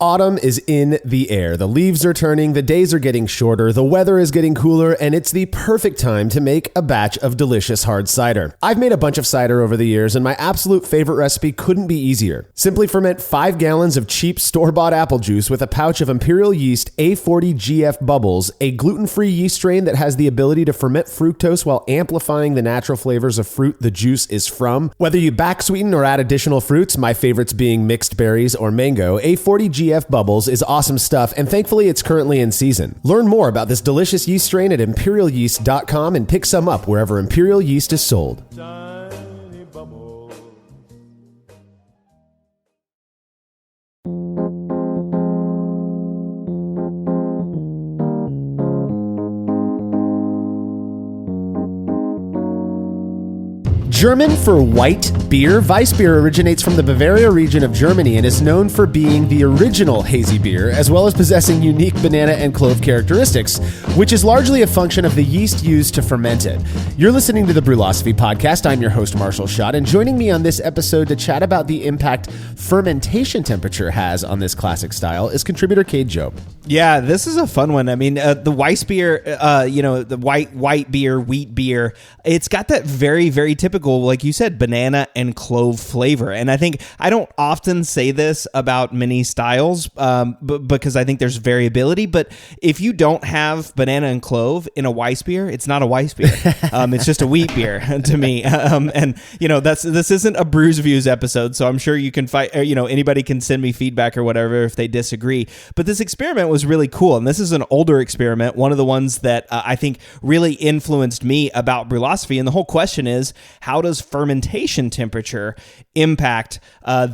Autumn is in the air. The leaves are turning, the days are getting shorter, the weather is getting cooler, and it's the perfect time to make a batch of delicious hard cider. I've made a bunch of cider over the years, and my absolute favorite recipe couldn't be easier. Simply ferment 5 gallons of cheap store-bought apple juice with a pouch of Imperial Yeast A40 GF Bubbles, a gluten-free yeast strain that has the ability to ferment fructose while amplifying the natural flavors of fruit the juice is from. Whether you back sweeten or add additional fruits, my favorites being mixed berries or mango, A40 GF Bubbles is awesome stuff, and thankfully it's currently in season. Learn more about this delicious yeast strain at imperialyeast.com and pick some up wherever Imperial Yeast is sold. Tiny bubble. German for white beer. Weissbier originates from the Bavaria region of Germany and is known for being the original hazy beer, as well as possessing unique banana and clove characteristics, which is largely a function of the yeast used to ferment it. You're listening to the Brewlosophy Podcast. I'm your host, Marshall Schott, and joining me on this episode to chat about the impact fermentation temperature has on this classic style is contributor Cade Jobe. Yeah, this is a fun one. I mean, the Weissbier, the white beer, wheat beer, it's got that very, very typical, like you said, banana and clove flavor. And I think I don't often say this about many styles because I think there's variability. But if you don't have banana and clove in a Weissbier, it's not a Weissbier. It's just a wheat beer to me. And this isn't a Brews Views episode, so I'm sure you can fight. Anybody can send me feedback or whatever if they disagree. But this experiment was really cool, and this is an older experiment. One of the ones that I think really influenced me about Brewlosophy. And the whole question is, how does fermentation temperature impact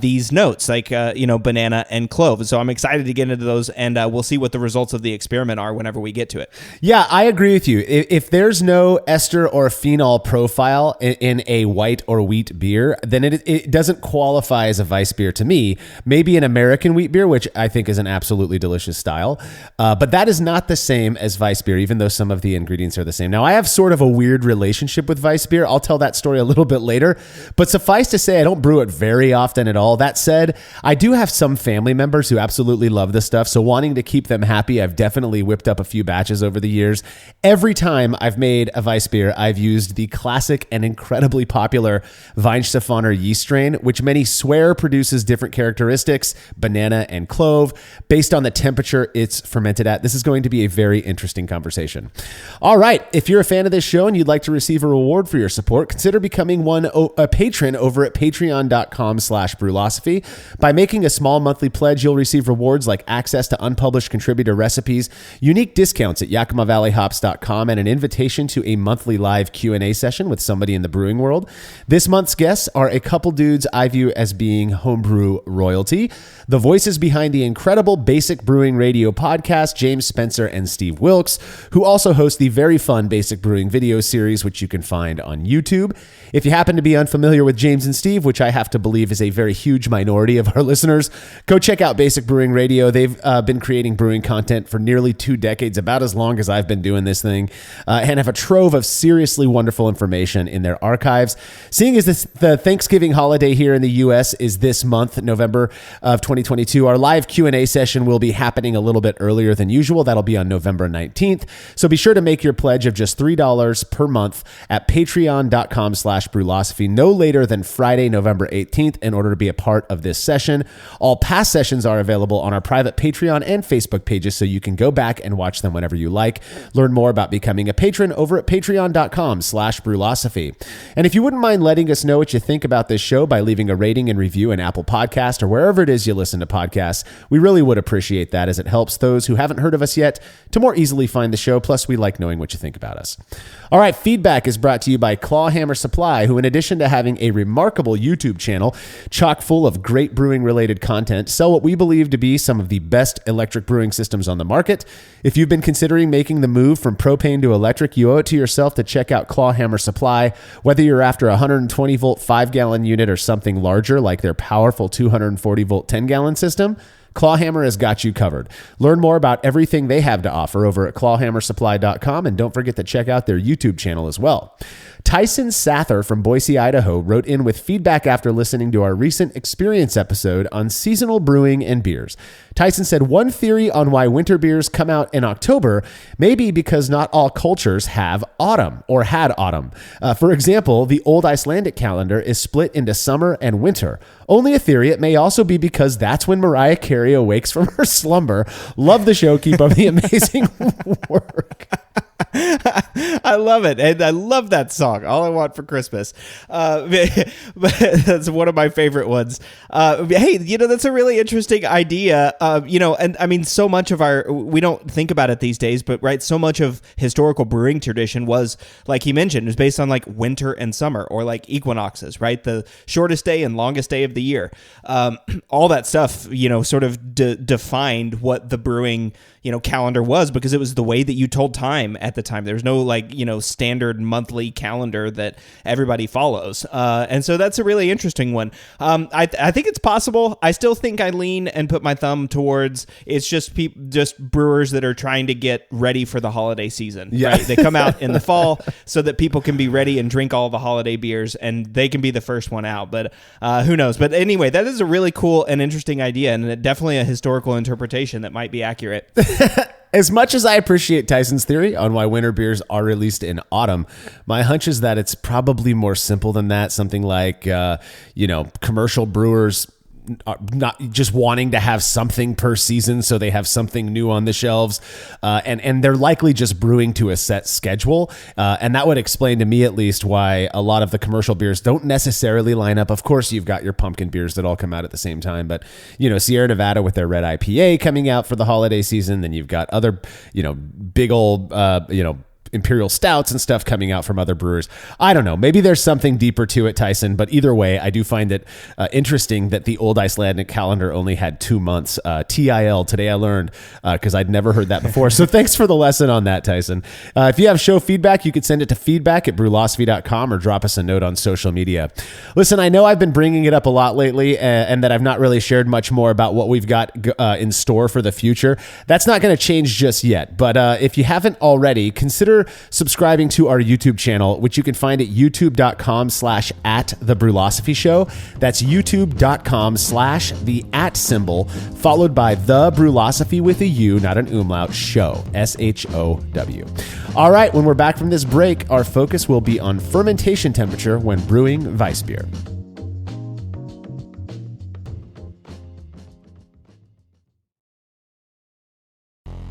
these notes, like banana and clove? So I'm excited to get into those, and we'll see what the results of the experiment are whenever we get to it. Yeah, I agree with you. If there's no ester or phenol profile in a white or wheat beer, then it doesn't qualify as a Weissbier to me. Maybe an American wheat beer, which I think is an absolutely delicious style, but that is not the same as Weissbier, even though some of the ingredients are the same. Now, I have sort of a weird relationship with Weissbier. I'll tell that story a little bit later, but suffice to say, I don't brew it very often at all. That said, I do have some family members who absolutely love this stuff, so wanting to keep them happy, I've definitely whipped up a few batches over the years. Every time I've made a Weissbier, I've used the classic and incredibly popular Weihenstephaner yeast strain, which many swear produces different characteristics, banana and clove, based on the temperature it's fermented at. This is going to be a very interesting conversation. All right, if you're a fan of this show and you'd like to receive a reward for your support, consider becoming a patron over at patreon.com/brewlosophy. By making a small monthly pledge, you'll receive rewards like access to unpublished contributor recipes, unique discounts at YakimaValleyHops.com, and an invitation to a monthly live Q&A session with somebody in the brewing world. This month's guests are a couple dudes I view as being homebrew royalty. The voices behind the incredible Basic Brewing Radio podcast, James Spencer and Steve Wilkes, who also host the very fun Basic Brewing video series, which you can find on YouTube. If you happen to be unfamiliar with James and Steve, which I have to believe is a very huge minority of our listeners, go check out Basic Brewing Radio. They've been creating brewing content for nearly 2 decades, about as long as I've been doing this thing, and have a trove of seriously wonderful information in their archives. Seeing as the Thanksgiving holiday here in the U.S. is this month, November of 2022, our live Q&A session will be happening a little bit earlier than usual. That'll be on November 19th. So be sure to make your pledge of just $3 per month at patreon.com/brewlosophy no later than Friday, November 18th in order to be a part of this session. All past sessions are available on our private Patreon and Facebook pages, so you can go back and watch them whenever you like. Learn more about becoming a patron over at patreon.com/brewlosophy. And if you wouldn't mind letting us know what you think about this show by leaving a rating and review in Apple Podcast or wherever it is you listen to podcasts, we really would appreciate that, as it helps those who haven't heard of us yet to more easily find the show. Plus, we like knowing what you think about us. All right, feedback is brought to you by Clawhammer Supply, who, in addition to having a remarkable YouTube channel chock full of great brewing-related content, sell what we believe to be some of the best electric brewing systems on the market. If you've been considering making the move from propane to electric, you owe it to yourself to check out Clawhammer Supply. Whether you're after a 120-volt 5-gallon unit or something larger like their powerful 240-volt 10-gallon system, Clawhammer has got you covered. Learn more about everything they have to offer over at clawhammersupply.com, and don't forget to check out their YouTube channel as well. Tyson Sather from Boise, Idaho wrote in with feedback after listening to our recent experience episode on seasonal brewing and beers. Tyson said one theory on why winter beers come out in October may be because not all cultures have autumn or had autumn. For example, the old Icelandic calendar is split into summer and winter. Only a theory. It may also be because that's when Mariah Carey awakes from her slumber. Love the show. Keep up the amazing work. I love it. And I love that song. All I Want for Christmas. That's one of my favorite ones. Hey, that's a really interesting idea. And I mean, so much of we don't think about it these days, but right. So much of historical brewing tradition was, like he mentioned, was based on like winter and summer or like equinoxes, right? The shortest day and longest day of the year. All that stuff, sort of defined what the brewing, calendar was, because it was the way that you told time at the time. There's no standard monthly calendar that everybody follows. And so that's a really interesting one. I think it's possible. I still think I lean and put my thumb towards it's just brewers that are trying to get ready for the holiday season. Yeah. Right? They come out in the fall so that people can be ready and drink all the holiday beers and they can be the first one out. But who knows? But anyway, that is a really cool and interesting idea, and definitely a historical interpretation that might be accurate. As much as I appreciate Tyson's theory on why winter beers are released in autumn, my hunch is that it's probably more simple than that. Something like, commercial brewers are not just wanting to have something per season, so they have something new on the shelves, and they're likely just brewing to a set schedule, and that would explain to me at least why a lot of the commercial beers don't necessarily line up. Of course, you've got your pumpkin beers that all come out at the same time, but Sierra Nevada with their red IPA coming out for the holiday season, then you've got other big old imperial stouts and stuff coming out from other brewers. I don't know. Maybe there's something deeper to it, Tyson, but either way, I do find it interesting that the old Icelandic calendar only had 2 months. TIL, today I learned, because I'd never heard that before. So thanks for the lesson on that, Tyson. If you have show feedback, you could send it to feedback@brewlosophy.com or drop us a note on social media. Listen, I know I've been bringing it up a lot lately, and that I've not really shared much more about what we've got in store for the future. That's not going to change just yet, but if you haven't already, consider subscribing to our YouTube channel, which you can find at youtube.com/@thebrewlosophy show. That's youtube.com/the@ symbol, followed by the Brewlosophy with a U, not an umlaut, show, SHOW. All right, when we're back from this break, our focus will be on fermentation temperature when brewing Weissbier.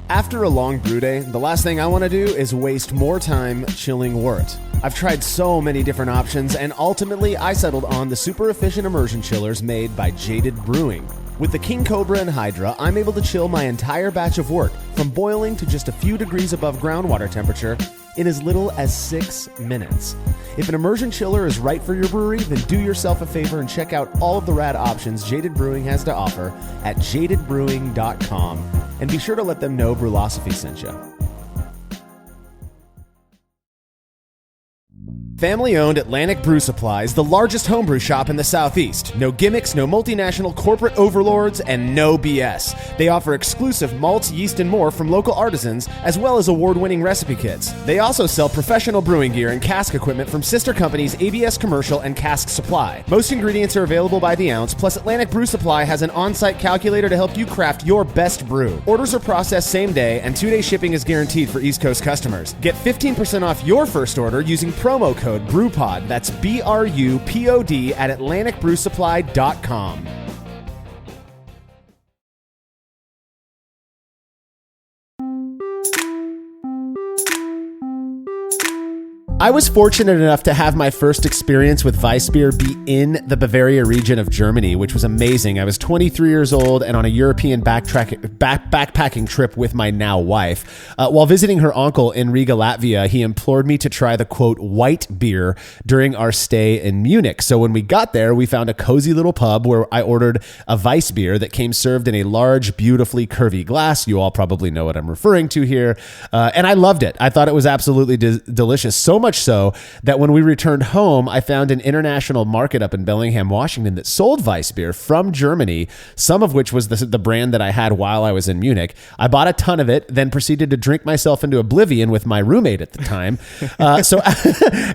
After a long brew day, the last thing I want to do is waste more time chilling wort. I've tried so many different options, and ultimately I settled on the super efficient immersion chillers made by Jaded Brewing. With the King Cobra and Hydra, I'm able to chill my entire batch of wort from boiling to just a few degrees above groundwater temperature in as little as 6 minutes. If an immersion chiller is right for your brewery, then do yourself a favor and check out all of the rad options Jaded Brewing has to offer at jadedbrewing.com. And be sure to let them know Brewlosophy sent you. Family-owned Atlantic Brew Supply is the largest homebrew shop in the Southeast. No gimmicks, no multinational corporate overlords, and no BS. They offer exclusive malts, yeast, and more from local artisans, as well as award-winning recipe kits. They also sell professional brewing gear and cask equipment from sister companies ABS Commercial and Cask Supply. Most ingredients are available by the ounce, plus Atlantic Brew Supply has an on-site calculator to help you craft your best brew. Orders are processed same day, and 2-day shipping is guaranteed for East Coast customers. Get 15% off your first order using promo code BREWPOD. That's BRUPOD at AtlanticBrewSupply.com. I was fortunate enough to have my first experience with Weissbier be in the Bavaria region of Germany, which was amazing. I was 23 years old and on a European backpacking trip with my now wife. While visiting her uncle in Riga, Latvia, he implored me to try the, quote, white beer during our stay in Munich. So when we got there, we found a cozy little pub where I ordered a Weissbier that came served in a large, beautifully curvy glass. You all probably know what I'm referring to here. And I loved it. I thought it was absolutely delicious. So much much so that when we returned home, I found an international market up in Bellingham, Washington that sold Weissbier from Germany, some of which was the brand that I had while I was in Munich. I bought a ton of it, then proceeded to drink myself into oblivion with my roommate at the time. So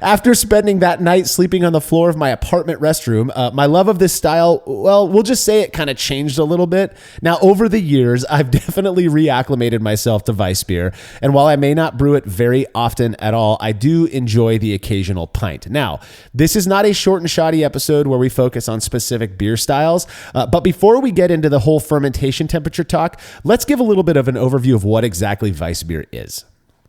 after spending that night sleeping on the floor of my apartment restroom, my love of this style, well, we'll just say it kind of changed a little bit. Now, over the years, I've definitely reacclimated myself to Weissbier, and while I may not brew it very often at all, I do enjoy the occasional pint. Now, this is not a short and shoddy episode where we focus on specific beer styles, but before we get into the whole fermentation temperature talk, let's give a little bit of an overview of what exactly Weissbier is.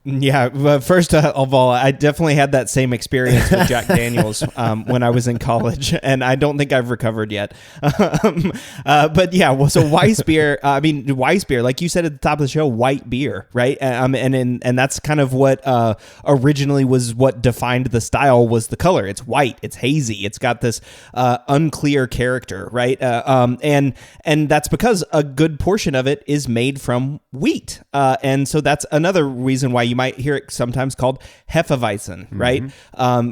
Yeah, but first of all, I definitely had that same experience with Jack Daniels when I was in college, and I don't think I've recovered yet. But yeah, well, so Weissbier, like you said at the top of the show, white beer, right? And that's kind of what originally was what defined the style, was the color. It's white, it's hazy, it's got this unclear character, right? And that's because a good portion of it is made from wheat, and so that's another reason why you might hear it sometimes called Hefeweizen, right?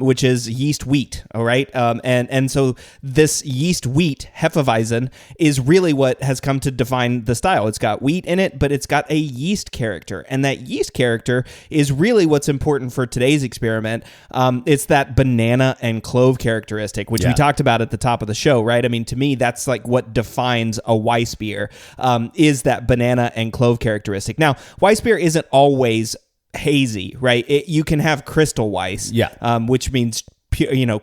Which is yeast wheat, all right? And so this yeast wheat, Hefeweizen, is really what has come to define the style. It's got wheat in it, but it's got a yeast character. And that yeast character is really what's important for today's experiment. It's that banana and clove characteristic, which we talked about at the top of the show, right? I mean, to me, that's like what defines a Weissbier, is that banana and clove characteristic. Now, Weissbier isn't always hazy, right? You can have crystal Weiss, which means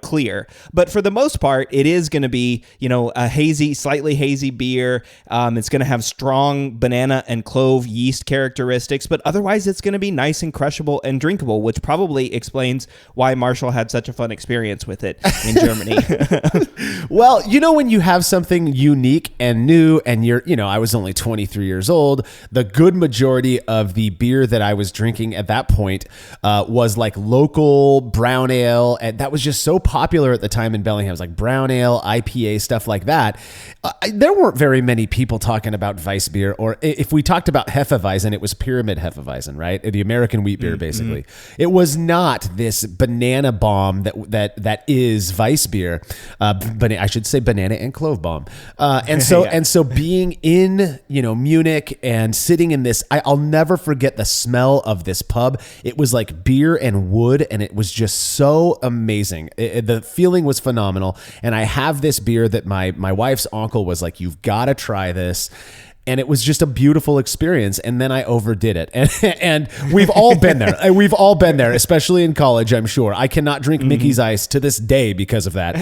clear, but for the most part, it is going to be, a hazy, slightly hazy beer. It's going to have strong banana and clove yeast characteristics, but otherwise it's going to be nice and crushable and drinkable, which probably explains why Marshall had such a fun experience with it in Germany. Well, when you have something unique and new, and I was only 23 years old, the good majority of the beer that I was drinking at that point was like local brown ale, and that was just so popular at the time in Bellingham. It was like brown ale, IPA, stuff like that. There weren't very many people talking about Weissbier, or if we talked about Hefeweizen, it was Pyramid Hefeweizen, right? The American wheat beer, basically. It was not this banana bomb that is Weissbier, but I should say banana and clove bomb. And so being in Munich and sitting in this, I'll never forget the smell of this pub. It was like beer and wood, and it was just so amazing. The feeling was phenomenal. And I have this beer that my wife's uncle was like, you've got to try this. And it was just a beautiful experience. And then I overdid it. And we've all been there. We've all been there, especially in college, I'm sure. I cannot drink Mickey's Ice to this day because of that.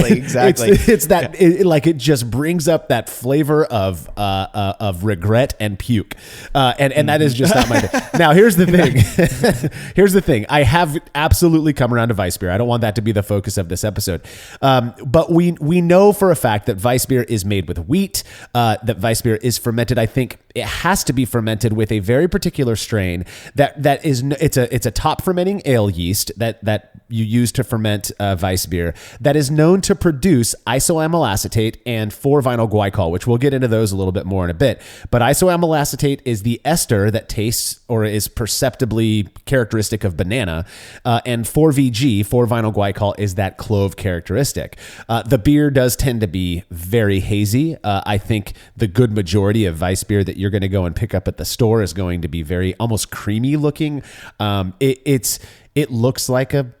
Exactly. It's that, it just brings up that flavor of regret and puke. And that is just not my thing. Now, here's the thing. Here's the thing. I have absolutely come around to Weissbier. I don't want that to be the focus of this episode. But we know for a fact that Weissbier is made with wheat. That Weissbier is fermented. I think it has to be fermented with a very particular strain that is it's a top fermenting ale yeast that you use to ferment Weissbier that is known to produce isoamyl acetate and 4-vinyl glycol, which we'll get into those a little bit more in a bit. But isoamyl acetate is the ester that tastes or is perceptibly characteristic of banana, and 4VG, 4-vinyl glycol, is that clove characteristic. The beer does tend to be very hazy. I think the good majority of Weissbier that you're going to go and pick up at the store is going to be very almost creamy looking. It looks like a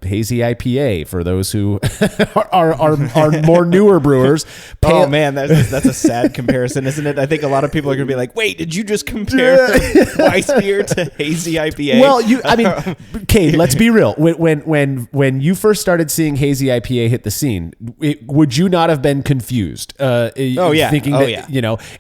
hazy IPA for those who are more newer brewers. Oh man, that's a sad comparison, isn't it? I think a lot of people are going to be like, "Wait, did you just compare Weissbier to hazy IPA?" Well, Cade, let's be real. When you first started seeing hazy IPA hit the scene, would you not have been confused? Thinking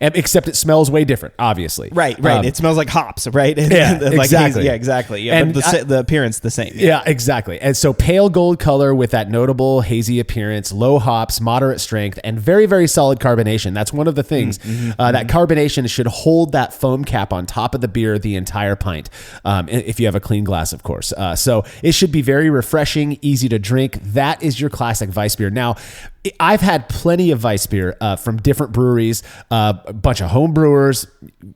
except it smells way different, obviously. Right. It smells like hops, right? Exactly. Exactly. Yeah, and but the appearance the same. Yeah, exactly. And so pale gold color with that notable hazy appearance, low hops, moderate strength, and very, very solid carbonation. That's one of the things. That carbonation should hold that foam cap on top of the beer the entire pint, if you have a clean glass, of course. So it should be very refreshing, easy to drink. That is your classic Weissbier. Now, I've had plenty of Weissbier from different breweries, a bunch of home brewers,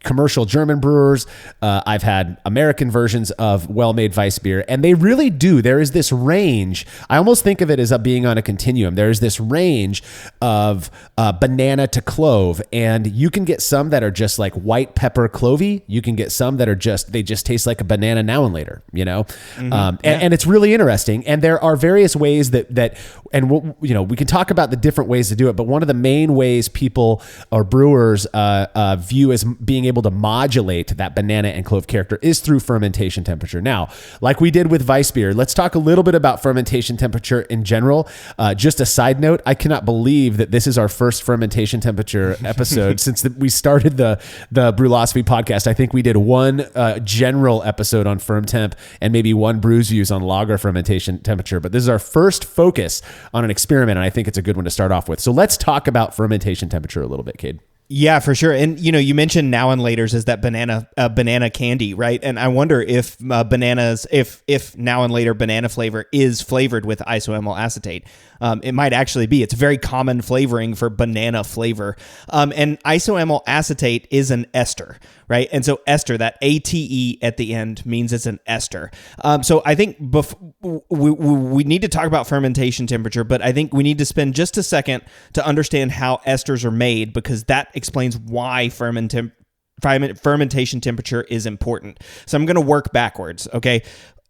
commercial German brewers. I've had American versions of well-made Weissbier, and they really do. There is this range. I almost think of it as being on a continuum. There is this range of banana to clove, and you can get some that are just like white pepper clovey. You can get some that are they just taste like a banana now and later, you know? And it's really interesting. And there are various ways that we can talk about the different ways to do it, but one of the main ways people or brewers view as being able to modulate that banana and clove character is through fermentation temperature. Now, like we did with Weissbier, let's talk a little bit about fermentation temperature in general. Just a side note, I cannot believe that this is our first fermentation temperature episode since we started the Brewlosophy podcast. I think we did one general episode on firm temp and maybe one brews use on lager fermentation temperature, but this is our first focus on an experiment, and I think it's a good one to start off with. So let's talk about fermentation temperature a little bit, Cade. Yeah, for sure. And you mentioned now and laters as that banana candy, right? And I wonder if if now and later banana flavor is flavored with isoamyl acetate. It might actually be. It's a very common flavoring for banana flavor. And isoamyl acetate is an ester, right? And so ester, that ATE at the end means it's an ester. So I think we need to talk about fermentation temperature, but I think we need to spend just a second to understand how esters are made, because that explains why fermentation temperature is important. So I'm going to work backwards, okay?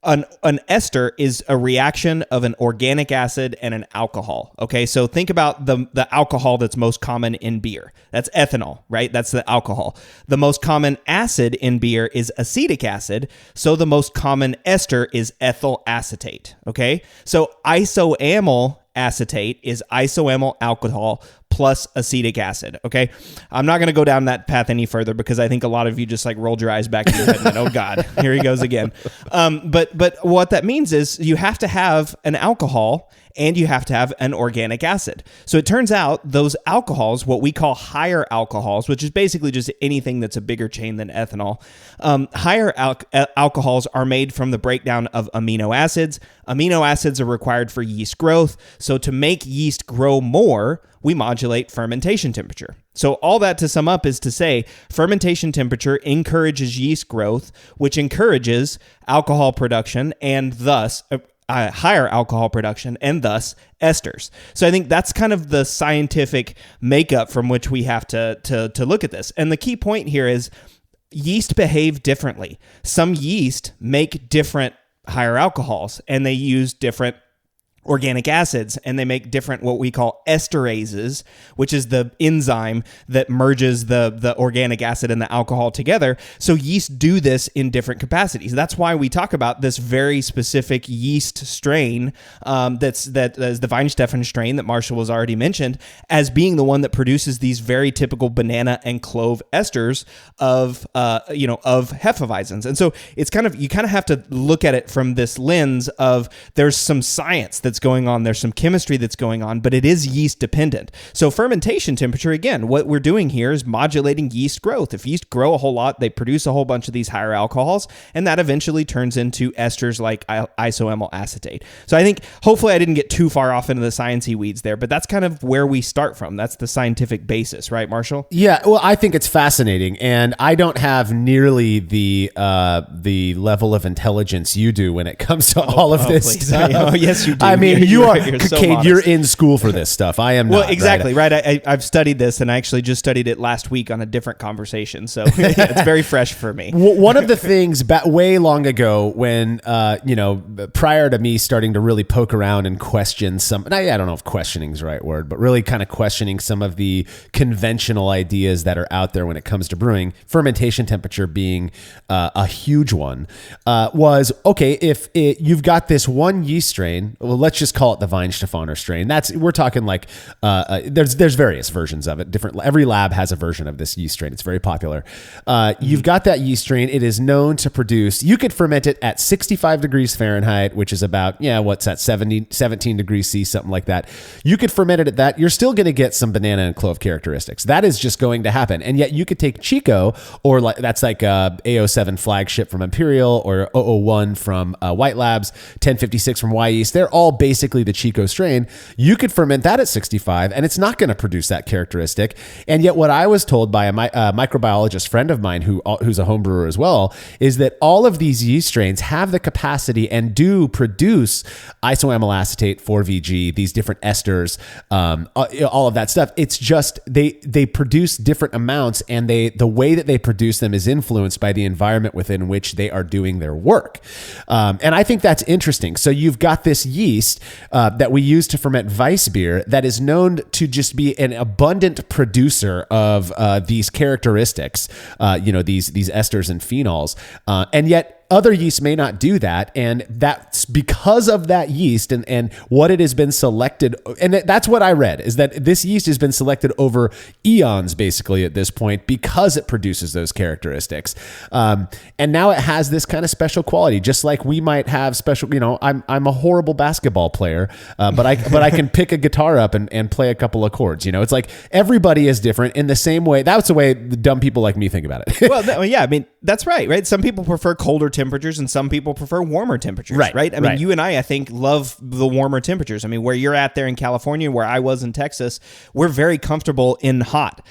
An ester is a reaction of an organic acid and an alcohol. Okay, so think about the alcohol that's most common in beer. That's ethanol, right? That's the alcohol. The most common acid in beer is acetic acid. So the most common ester is ethyl acetate. Okay, so isoamyl acetate is isoamyl alcohol plus acetic acid. Okay. I'm not going to go down that path any further because I think a lot of you just like rolled your eyes back in your head and went, oh God, here he goes again. But what that means is you have to have an alcohol and you have to have an organic acid. So it turns out those alcohols, what we call higher alcohols, which is basically just anything that's a bigger chain than ethanol, higher alcohols are made from the breakdown of amino acids. Amino acids are required for yeast growth. So to make yeast grow more, we modulate fermentation temperature. So all that to sum up is to say fermentation temperature encourages yeast growth, which encourages alcohol production and thus higher alcohol production and thus esters. So I think that's kind of the scientific makeup from which we have to look at this. And the key point here is yeast behave differently. Some yeast make different higher alcohols and they use different organic acids, and they make different what we call esterases, which is the enzyme that merges the organic acid and the alcohol together. So yeast do this in different capacities. That's why we talk about this very specific yeast strain that is the Weihenstephan strain that Marshall was already mentioned as being the one that produces these very typical banana and clove esters of Hefeweizens. And so it's you kind of have to look at it from this lens of there's some science that's going on, there's some chemistry that's going on, but it is yeast dependent. So fermentation temperature, again, what we're doing here is modulating yeast growth. If yeast grow a whole lot, they produce a whole bunch of these higher alcohols, and that eventually turns into esters like isoamyl acetate. So I think hopefully I didn't get too far off into the sciencey weeds there, but that's kind of where we start from. That's the scientific basis, right, Marshall? Yeah, well, I think it's fascinating, and I don't have nearly the level of intelligence you do when it comes to all of this stuff. Oh, yes, you do. I mean, you're so Cade, modest. you're in school for this stuff. I am not. Well, exactly, right? I've studied this, and I actually just studied it last week on a different conversation, so it's very fresh for me. One of the things way long ago when, prior to me starting to really poke around and question I don't know if questioning is the right word, but really kind of questioning some of the conventional ideas that are out there when it comes to brewing, fermentation temperature being a huge one, was, okay, if you've got this one yeast strain, well, let's just call it the Weihenstephaner strain. We're talking like, there's various versions of it. Every lab has a version of this yeast strain. It's very popular. You've got that yeast strain. It is known to produce, you could ferment it at 65 degrees Fahrenheit, which is about, what's that, 17 degrees C, something like that. You could ferment it at that. You're still going to get some banana and clove characteristics. That is just going to happen. And yet you could take Chico, or that's like A07 flagship from Imperial, or 001 from White Labs, 1056 from Y Yeast. They're all basically the Chico strain, you could ferment that at 65 and it's not going to produce that characteristic. And yet what I was told by a microbiologist friend of mine who's a home brewer as well, is that all of these yeast strains have the capacity and do produce isoamyl acetate, 4VG, these different esters, all of that stuff. It's just they produce different amounts, and the way that they produce them is influenced by the environment within which they are doing their work. And I think that's interesting. So you've got this yeast that we use to ferment Weissbier that is known to just be an abundant producer of these characteristics, these esters and phenols, and yet other yeasts may not do that, and that's because of that yeast and what it has been selected. And that's what I read, is that this yeast has been selected over eons, basically, at this point, because it produces those characteristics. And now it has this kind of special quality, just like we might have special. I'm a horrible basketball player, but I can pick a guitar up and play a couple of chords. It's like everybody is different in the same way. That's the way the dumb people like me think about it. Well, yeah, I mean, that's right? Some people prefer colder temperatures and some people prefer warmer temperatures, right? I mean, you and I think, love the warmer temperatures. I mean, where you're at there in California, where I was in Texas, we're very comfortable in hot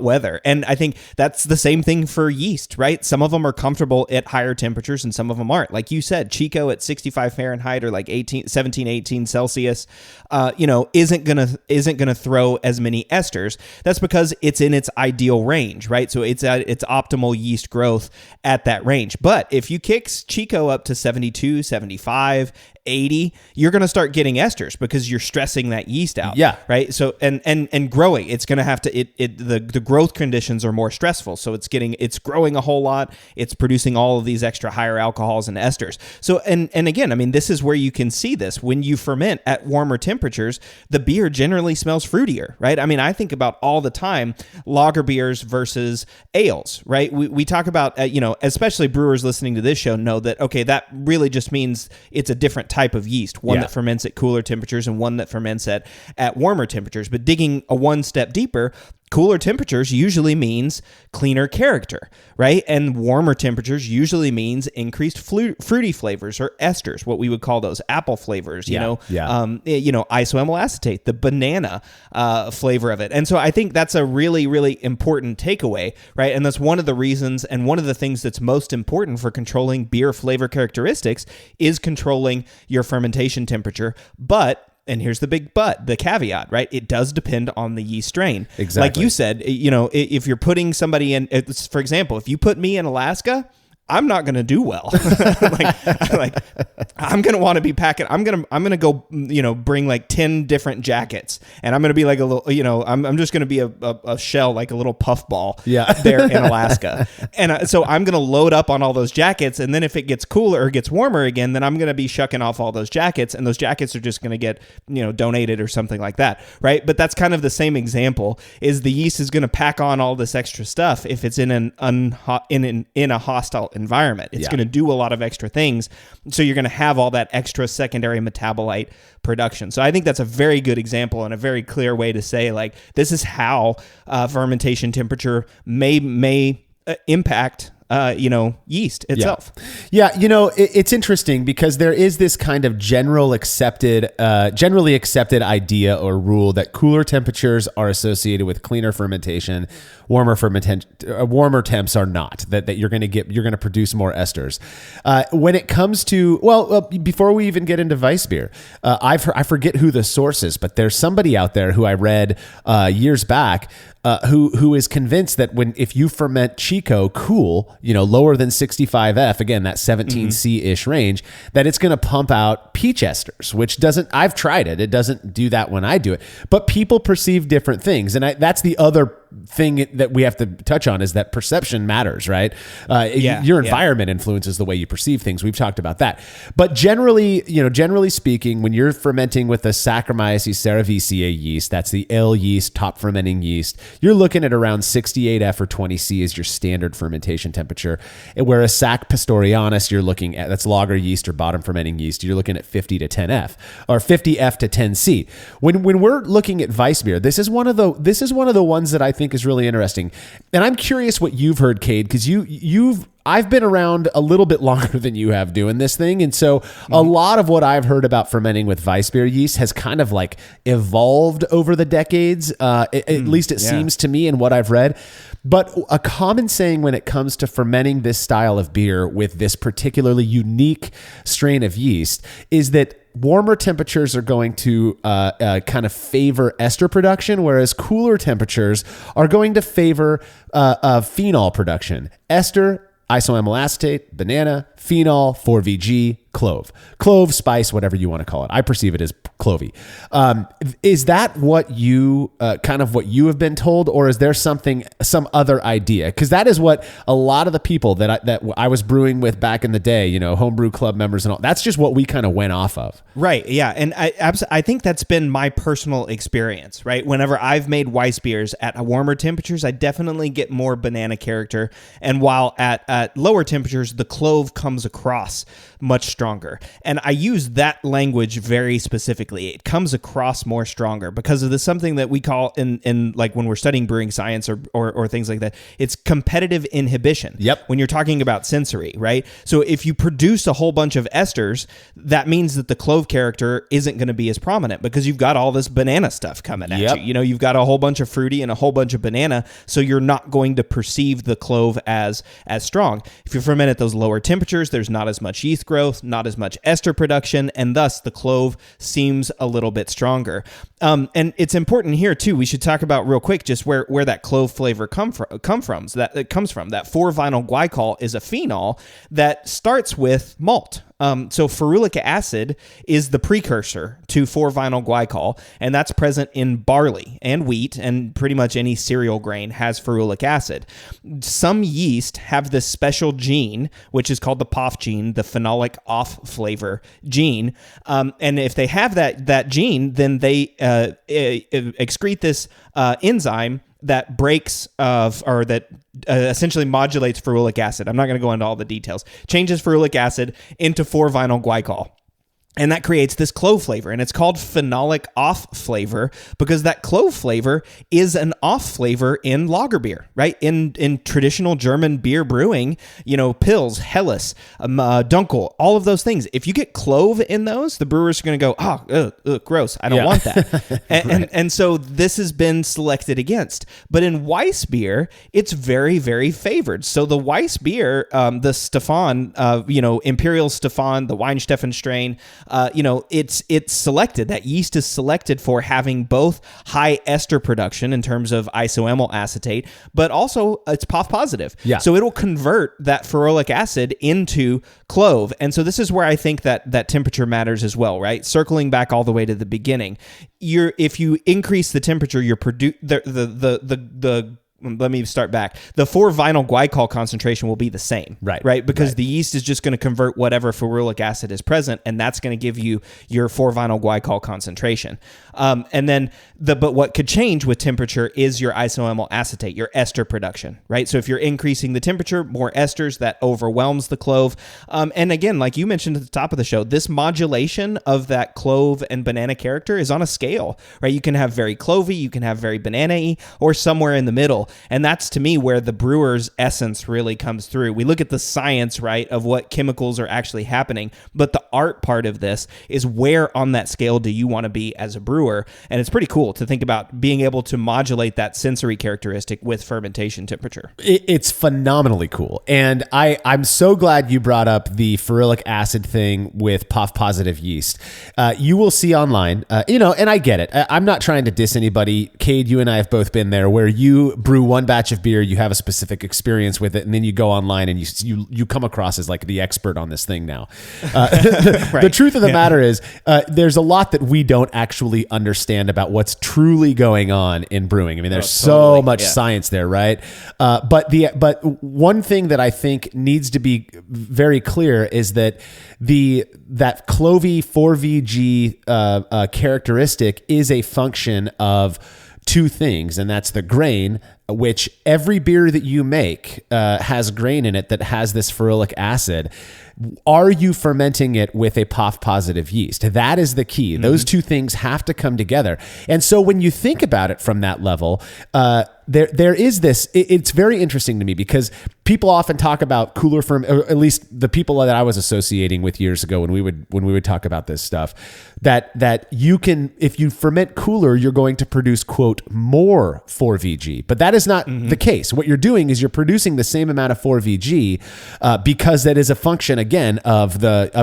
weather. And I think that's the same thing for yeast, right? Some of them are comfortable at higher temperatures and some of them aren't. Like you said, Chico at 65 Fahrenheit or like 17, 18 Celsius, isn't gonna throw as many esters. That's because it's in its ideal range, right? So it's at its optimal yeast growth at that range. But if you kick Chico up to 72, 75, 80, you're going to start getting esters because you're stressing that yeast out. Yeah. Right. So, and growing, it's going to have to, the growth conditions are more stressful. So it's growing a whole lot. It's producing all of these extra higher alcohols and esters. So, and again, I mean, this is where you can see this when you ferment at warmer temperatures, the beer generally smells fruitier, right? I mean, I think about all the time, lager beers versus ales, right? We talk about, especially brewers listening to this show know that, okay, that really just means it's a different type of yeast, one that ferments at cooler temperatures and one that ferments at warmer temperatures. But digging one step deeper, cooler temperatures usually means cleaner character, right? And warmer temperatures usually means increased fruity flavors or esters, what we would call those apple flavors, isoamyl acetate, the banana flavor of it. And so I think that's a really, really important takeaway, right? And that's one of the reasons and one of the things that's most important for controlling beer flavor characteristics is controlling your fermentation temperature. But and here's the big but, the caveat, right? It does depend on the yeast strain. Exactly. Like you said, if you're putting somebody in, for example, if you put me in Alaska, I'm not going to do well. like I'm going to want to be packing. I'm going to go, bring like 10 different jackets, and I'm going to be like a little, I'm just going to be a shell, like a little puffball there in Alaska. And so I'm going to load up on all those jackets. And then if it gets cooler or gets warmer again, then I'm going to be shucking off all those jackets, and those jackets are just going to get, donated or something like that. Right. But that's kind of the same example. Is the yeast is going to pack on all this extra stuff if it's in in a hostile environment. It's going to do a lot of extra things. So you're going to have all that extra secondary metabolite production. So I think that's a very good example and a very clear way to say, like, this is how fermentation temperature may impact yeast itself. Yeah. It's interesting because there is this kind of generally accepted idea or rule that cooler temperatures are associated with cleaner fermentation, warmer temps are not. That you're going to produce more esters. When it comes to before we even get into Weissbier, I forget who the source is, but there's somebody out there who I read years back. Who is convinced that if you ferment Chico cool, lower than 65F, again, that 17C-ish range, that it's going to pump out peach esters, which I've tried it. It doesn't do that when I do it. But people perceive different things. And that's the other thing that we have to touch on, is that perception matters, right? Your environment influences the way you perceive things. We've talked about that. But generally speaking, when you're fermenting with a Saccharomyces cerevisiae yeast, that's the L yeast, top fermenting yeast, you're looking at around 68F or 20C as your standard fermentation temperature. Whereas Sac pastorianus, you're looking at, that's lager yeast or bottom fermenting yeast, you're looking at 50 to 10F or 50F to 10C. When we're looking at Weissbier, this is one of the ones that I think is really interesting. And I'm curious what you've heard, Cade, because I've been around a little bit longer than you have doing this thing. And so a lot of what I've heard about fermenting with Weissbier yeast has kind of like evolved over the decades. At least it seems to me in what I've read. But a common saying when it comes to fermenting this style of beer with this particularly unique strain of yeast is that warmer temperatures are going to kind of favor ester production, whereas cooler temperatures are going to favor phenol production. Ester, isoamyl acetate, banana, phenol, 4VG, clove, spice, whatever you want to call it. I perceive it as clovey. Is that what you kind of what you have been told, or is there some other idea? Because that is what a lot of the people that I was brewing with back in the day, homebrew club members and all. That's just what we kind of went off of. Right. Yeah, and I think that's been my personal experience. Right. Whenever I've made Weissbiers at warmer temperatures, I definitely get more banana character, and while at lower temperatures, the clove comes across much stronger. And I use that language very specifically. It comes across more stronger because of something that we call in like when we're studying brewing science or things like that, it's competitive inhibition. Yep. When you're talking about sensory, right? So if you produce a whole bunch of esters, that means that the clove character isn't going to be as prominent because you've got all this banana stuff coming at you. You've got a whole bunch of fruity and a whole bunch of banana, so you're not going to perceive the clove as strong. If you ferment at those lower temperatures, there's not as much yeast growth, not as much ester production, and thus the clove seems a little bit stronger. And it's important here too. We should talk about real quick just where that clove flavor comes from. That 4-vinyl glycol is a phenol that starts with malt. So ferulic acid is the precursor to 4-vinyl glycol, and that's present in barley and wheat, and pretty much any cereal grain has ferulic acid. Some yeast have this special gene, which is called the POF gene, the phenolic off flavor gene. And if they have that gene, then they excrete this enzyme that breaks or that essentially modulates ferulic acid. I'm not going to go into all the details. Changes ferulic acid into 4-vinyl glycol. And that creates this clove flavor, and it's called phenolic off flavor because that clove flavor is an off flavor in lager beer, right? In traditional German beer brewing, Pils, Helles, Dunkel, all of those things. If you get clove in those, the brewers are going to go, gross, I don't want that. And so this has been selected against. But in Weissbier, it's very, very favored. So the Weissbier, the Stefan, Imperial Stefan, the Weinsteffen strain, it's selected. That yeast is selected for having both high ester production in terms of isoamyl acetate, but also it's POF positive. Yeah. So it'll convert that ferulic acid into clove. And so this is where I think that temperature matters as well, right? Circling back all the way to the beginning, if you increase the temperature, let me start back. The 4-vinyl glycol concentration will be the same, right? Because the yeast is just going to convert whatever ferulic acid is present, and that's going to give you your 4-vinyl glycol concentration. But what could change with temperature is your isoamyl acetate, your ester production, right? So if you're increasing the temperature, more esters, that overwhelms the clove. And again, like you mentioned at the top of the show, this modulation of that clove and banana character is on a scale, right? You can have very clovey, you can have very banana-y, or somewhere in the middle. And that's, to me, where the brewer's essence really comes through. We look at the science, right, of what chemicals are actually happening, but the art part of this is where on that scale do you want to be as a brewer? And it's pretty cool to think about being able to modulate that sensory characteristic with fermentation temperature. It's phenomenally cool. And I'm so glad you brought up the ferulic acid thing with POF positive yeast. You will see online, and I get it. I'm not trying to diss anybody. Cade, you and I have both been there where you brew one batch of beer, you have a specific experience with it, and then you go online and you come across as like the expert on this thing now. The truth of the matter is there's a lot that we don't actually understand about what's truly going on in brewing. I mean, there's so much science there, right? But one thing that I think needs to be very clear is that that clovey 4VG characteristic is a function of two things, and that's the grain, which every beer that you make has grain in it that has this ferulic acid. Are you fermenting it with a POF positive yeast? That is the key. Those two things have to come together. And so when you think about it from that level, there is this. It's very interesting to me because people often talk about cooler or at least the people that I was associating with years ago when we would talk about this stuff, that you can, if you ferment cooler, you're going to produce, quote, more 4VG. But that is not the case. What you're doing is you're producing the same amount of 4VG because that is a function, again, of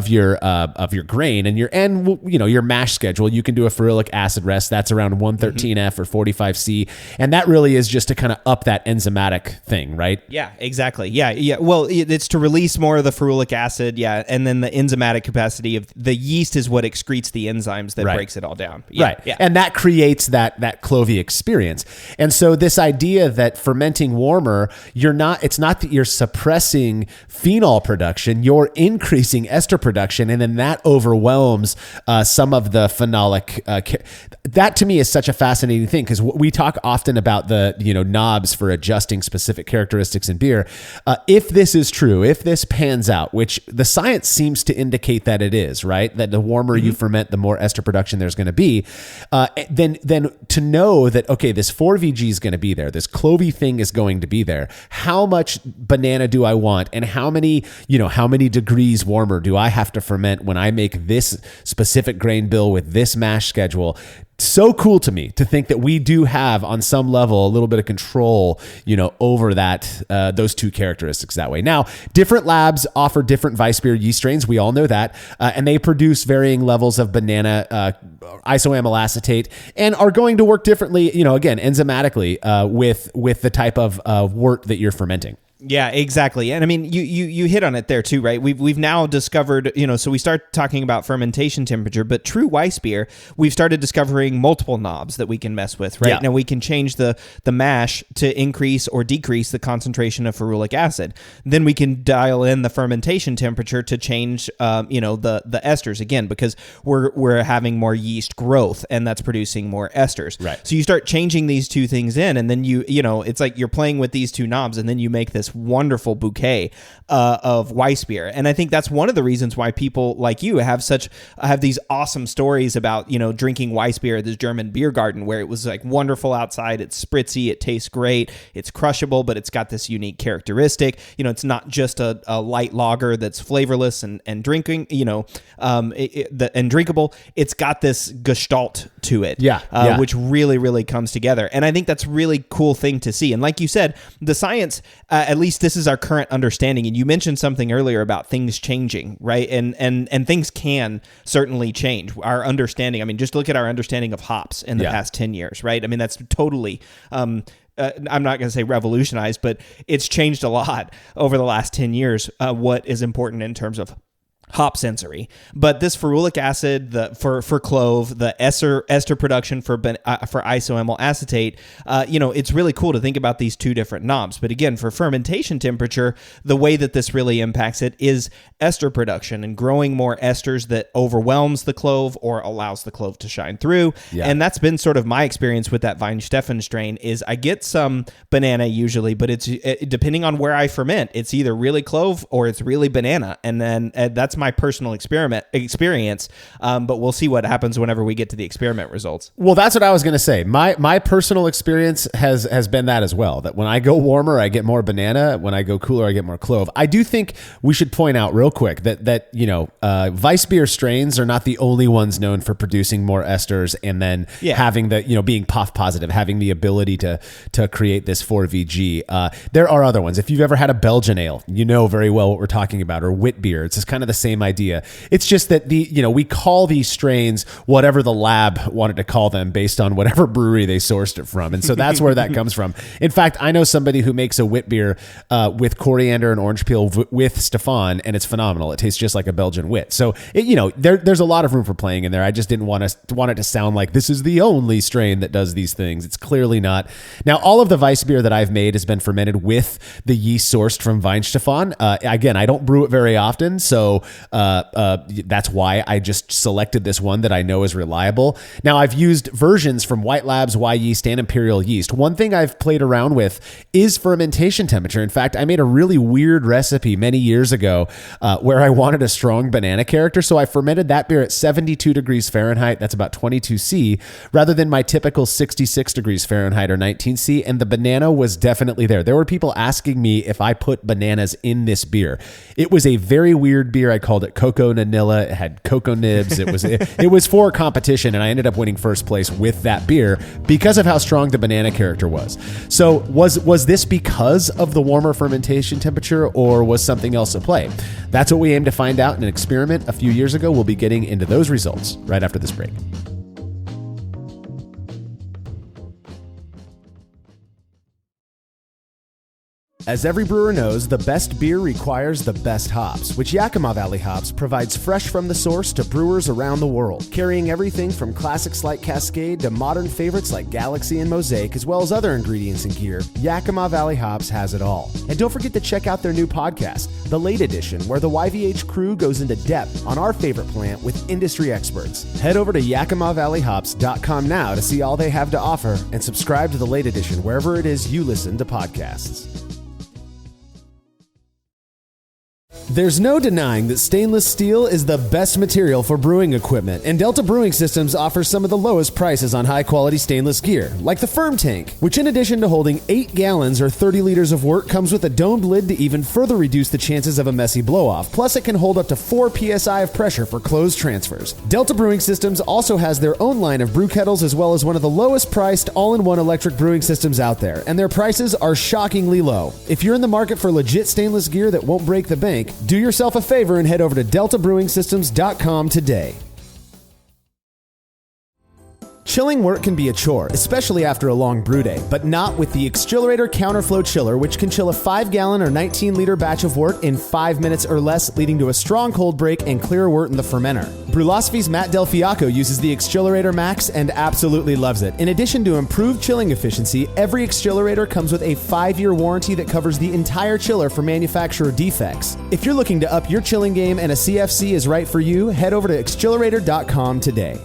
your grain and your mash schedule. You can do a ferulic acid rest that's around 113F or 45C, and that really is just to kind of up that enzymatic thing, right? Yeah, exactly. Yeah. Well, it's to release more of the ferulic acid, and then the enzymatic capacity of the yeast is what excretes the enzymes that breaks it all down. Right. Yeah. And that creates that clovey experience. And so this idea that fermenting warmer, it's not that you're suppressing phenol production, you're increasing ester production, and then that overwhelms some of the phenolic. That to me is such a fascinating thing because we talk often about the knobs for adjusting specific characteristics in beer. If this is true, if this pans out, which the science seems to indicate that it is, right? That the warmer you ferment, the more ester production there's going to be. Then to know that, okay, this 4VG is going to be there, this clovey thing is going to be there. How much banana do I want, and how many degrees warmer do I have to ferment when I make this specific grain bill with this mash schedule? So cool to me to think that we do have on some level a little bit of control, over that those two characteristics that way. Now, different labs offer different Weissbier yeast strains. We all know that, and they produce varying levels of banana isoamyl acetate and are going to work differently. Again, enzymatically with the type of wort that you're fermenting. Yeah, exactly. And I mean, you hit on it there too, right? We've now discovered, so we start talking about fermentation temperature, but true Weissbier, we've started discovering multiple knobs that we can mess with, right? Yeah. Now we can change the mash to increase or decrease the concentration of ferulic acid. Then we can dial in the fermentation temperature to change, the esters again, because we're having more yeast growth and that's producing more esters. Right. So you start changing these two things in, and then it's like you're playing with these two knobs, and then you make this wonderful bouquet of Weissbier. And I think that's one of the reasons why people like you have these awesome stories about, drinking Weissbier at this German beer garden where it was like wonderful outside. It's spritzy. It tastes great. It's crushable, but it's got this unique characteristic. It's not just a light lager that's flavorless and drinking, and drinkable. It's got this gestalt to it, which really, really comes together. And I think that's really cool thing to see. And like you said, the science, at least this is our current understanding. And you mentioned something earlier about things changing, right? And things can certainly change. Our understanding, I mean, just look at our understanding of hops in the past 10 years, right? I mean, that's totally... I'm not going to say revolutionized, but it's changed a lot over the last 10 years, what is important in terms of hop sensory. But this ferulic acid, for clove, the ester production for isoamyl acetate, it's really cool to think about these two different knobs. But again, for fermentation temperature, the way that this really impacts it is ester production and growing more esters that overwhelms the clove or allows the clove to shine through. Yeah. And that's been sort of my experience with that Weinsteffen strain is I get some banana usually, but it's depending on where I ferment, it's either really clove or it's really banana. And then that's my personal experience, but we'll see what happens whenever we get to the experiment results. Well, that's what I was going to say. My personal experience has been that as well, that when I go warmer, I get more banana. When I go cooler, I get more clove. I do think we should point out real quick that Weissbier strains are not the only ones known for producing more esters and then having the, being POF positive, having the ability to create this 4VG. There are other ones. If you've ever had a Belgian ale, you know very well what we're talking about, or wit beer. It's just kind of the same idea. It's just that we call these strains whatever the lab wanted to call them based on whatever brewery they sourced it from. And so that's where that comes from. In fact, I know somebody who makes a wit beer with coriander and orange peel with Stefan, and it's phenomenal. It tastes just like a Belgian wit. So, there's a lot of room for playing in there. I just didn't want it to sound like this is the only strain that does these things. It's clearly not. Now, all of the Weissbier that I've made has been fermented with the yeast sourced from Weinstefan. Again, I don't brew it very often, so that's why I just selected this one that I know is reliable. Now, I've used versions from White Labs, Y Yeast, and Imperial Yeast. One thing I've played around with is fermentation temperature. In fact, I made a really weird recipe many years ago where I wanted a strong banana character. So I fermented that beer at 72 degrees Fahrenheit. That's about 22 C, rather than my typical 66 degrees Fahrenheit or 19 C. And the banana was definitely there. There were people asking me if I put bananas in this beer. It was a very weird beer. I called it Cocoa Nanilla. It had cocoa nibs. It was for competition, and I ended up winning first place with that beer because of how strong the banana character was. So was this because of the warmer fermentation temperature, or was something else at play? That's what we aim to find out in an experiment a few years ago. We'll be getting into those results right after this break. As every brewer knows, the best beer requires the best hops, which Yakima Valley Hops provides fresh from the source to brewers around the world, carrying everything from classics like Cascade to modern favorites like Galaxy and Mosaic, as well as other ingredients and gear. Yakima Valley Hops has it all. And don't forget to check out their new podcast, The Late Edition, where the YVH crew goes into depth on our favorite plant with industry experts. Head over to YakimaValleyHops.com now to see all they have to offer and subscribe to The Late Edition wherever it is you listen to podcasts. There's no denying that stainless steel is the best material for brewing equipment, and Delta Brewing Systems offers some of the lowest prices on high-quality stainless gear, like the Firm Tank, which in addition to holding 8 gallons or 30 liters of wort, comes with a domed lid to even further reduce the chances of a messy blow-off. Plus, it can hold up to 4 psi of pressure for closed transfers. Delta Brewing Systems also has their own line of brew kettles, as well as one of the lowest-priced all-in-one electric brewing systems out there, and their prices are shockingly low. If you're in the market for legit stainless gear that won't break the bank, do yourself a favor and head over to deltabrewingsystems.com today. Chilling wort can be a chore, especially after a long brew day, but not with the Exchillerator Counterflow Chiller, which can chill a 5-gallon or 19-liter batch of wort in 5 minutes or less, leading to a strong cold break and clear wort in the fermenter. Brulosophy's Matt Del Fiacco uses the Exchillerator Max and absolutely loves it. In addition to improved chilling efficiency, every Exchillerator comes with a 5-year warranty that covers the entire chiller for manufacturer defects. If you're looking to up your chilling game and a CFC is right for you, head over to Exchillerator.com today.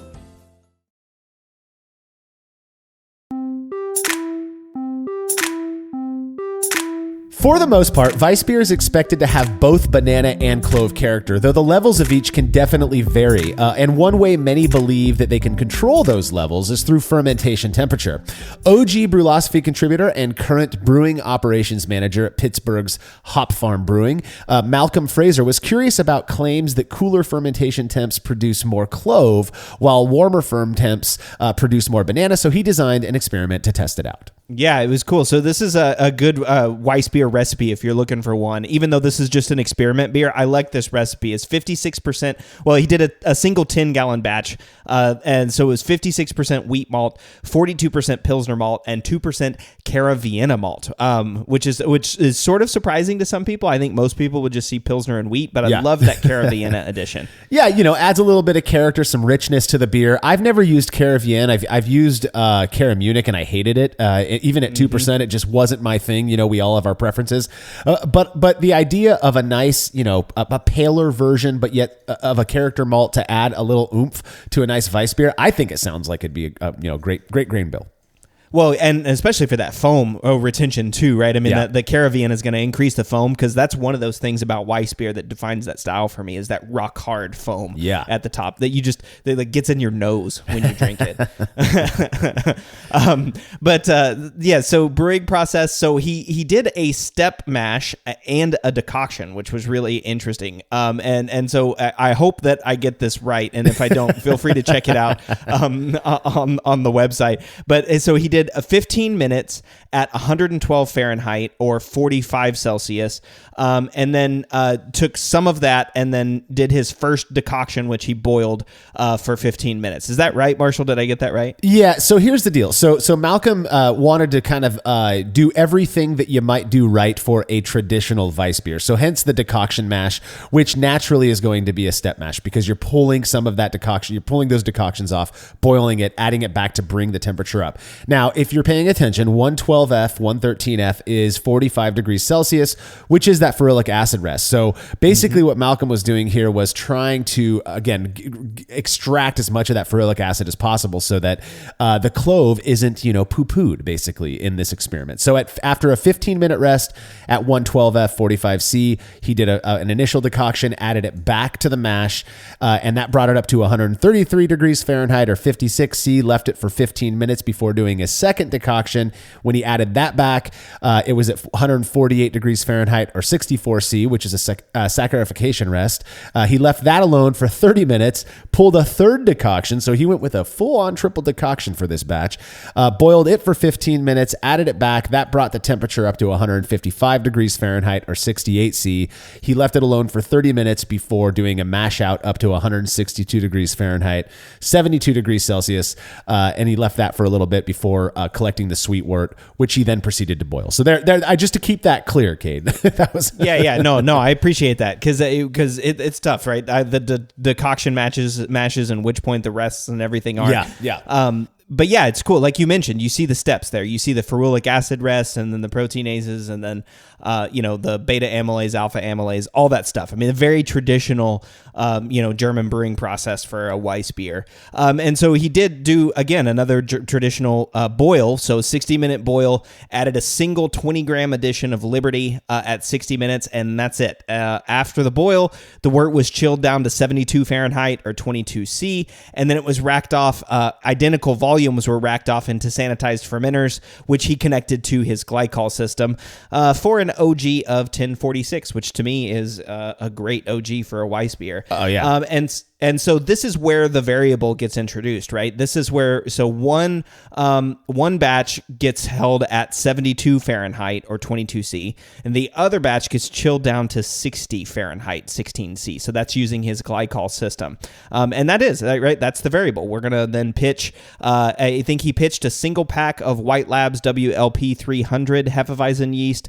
For the most part, Weissbier is expected to have both banana and clove character, though the levels of each can definitely vary. And one way many believe that they can control those levels is through fermentation temperature. OG Brulosophy contributor and current brewing operations manager at Pittsburgh's Hop Farm Brewing, Malcolm Fraser, was curious about claims that cooler fermentation temps produce more clove, while warmer firm temps produce more banana, so he designed an experiment to test it out. Yeah, it was cool. So this is a good Weissbier recipe if you're looking for one. Even though this is just an experiment beer, I like this recipe. It's 56%. Well, he did a single 10-gallon batch, and so it was 56% wheat malt, 42% Pilsner malt, and 2% Cara Vienna malt, which is sort of surprising to some people. I think most people would just see Pilsner and wheat, but I love that Cara Vienna addition. Yeah, adds a little bit of character, some richness to the beer. I've never used Cara Vienna. I've used Cara Munich, and I hated it. Even at 2%, it just wasn't my thing. We all have our preferences. But the idea of a nice, a paler version, but yet of a character malt to add a little oomph to a nice Weissbier, I think it sounds like it'd be a great grain bill. Well, and especially for that foam retention too, right? I mean, the Cara Vienna is going to increase the foam, because that's one of those things about Weissbier that defines that style for me, is that rock hard foam at the top that that gets in your nose when you drink it. So brewing process. So he did a step mash and a decoction, which was really interesting. And so I hope that I get this right, and if I don't, feel free to check it out on the website. But so he did a 15 minutes at 112 Fahrenheit or 45 Celsius, and then took some of that and then did his first decoction, which he boiled for 15 minutes. Is that right, Marshall? Did I get that right? Yeah, so here's the deal. So Malcolm wanted to kind of do everything that you might do right for a traditional Weissbier. So hence the decoction mash, which naturally is going to be a step mash, because you're pulling some of that decoction, you're pulling those decoctions off, boiling it, adding it back to bring the temperature up. Now, Now, if you're paying attention, 112F, 113F is 45 degrees Celsius, which is that ferulic acid rest. So basically what Malcolm was doing here was trying to, again, extract as much of that ferulic acid as possible so that the clove isn't, poo-pooed, basically, in this experiment. So after a 15-minute rest at 112F, 45C, he did an initial decoction, added it back to the mash, and that brought it up to 133 degrees Fahrenheit or 56C, left it for 15 minutes before doing his second decoction. When he added that back, it was at 148 degrees Fahrenheit or 64C, which is a saccharification rest. He left that alone for 30 minutes, pulled a third decoction, so he went with a full-on triple decoction for this batch, boiled it for 15 minutes, added it back. That brought the temperature up to 155 degrees Fahrenheit or 68C. He left it alone for 30 minutes before doing a mash out up to 162 degrees Fahrenheit, 72 degrees Celsius, and he left that for a little bit before collecting the sweet wort, which he then proceeded to boil. So just to keep that clear, Cade, that was no, I appreciate that because it's tough, right? The decoction mashes and which point the rests and everything are. But yeah, it's cool. Like you mentioned, you see the steps there. You see the ferulic acid rest and then the proteinases and then, the beta amylase, alpha amylase, all that stuff. I mean, a very traditional, German brewing process for a Weissbier. And so he did do, again, another traditional boil. So 60-minute boil, added a single 20-gram addition of Liberty at 60 minutes, and that's it. After the boil, the wort was chilled down to 72 Fahrenheit or 22C, and then it was racked off. Identical volumes were racked off into sanitized fermenters, which he connected to his glycol system for an OG of 1046, which to me is a great OG for a Weissbier. Oh, yeah. And so this is where the variable gets introduced, right? This is where, so one batch gets held at 72 Fahrenheit or 22C, and the other batch gets chilled down to 60 Fahrenheit, 16C. So that's using his glycol system. And that is, right? That's the variable. We're going to then pitch, I think he pitched a single pack of White Labs WLP 300 Hefeweizen yeast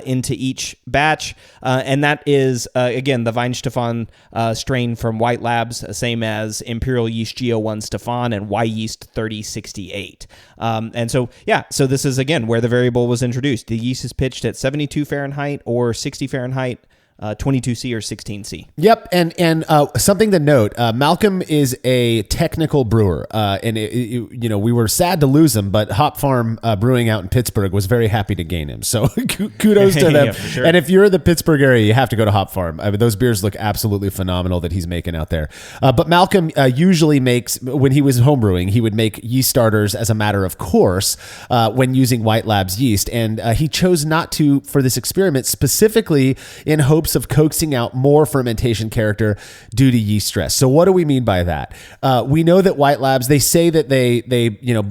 into each batch. And that is, again, the Weihenstephan strain from White Labs, same as Imperial Yeast G01 Stefan and Y Yeast 3068. And so this is, again, where the variable was introduced. The yeast is pitched at 72 Fahrenheit or 60 Fahrenheit, 22C or 16C. Yep, and something to note: Malcolm is a technical brewer, and we were sad to lose him, but Hop Farm Brewing out in Pittsburgh was very happy to gain him. So kudos to them. Yeah, for sure. And if you're in the Pittsburgh area, you have to go to Hop Farm. Those beers look absolutely phenomenal that he's making out there. But Malcolm usually makes, when he was homebrewing, he would make yeast starters as a matter of course when using White Labs yeast, and he chose not to for this experiment specifically in hopes of coaxing out more fermentation character due to yeast stress. So what do we mean by that? We know that White Labs, they say that they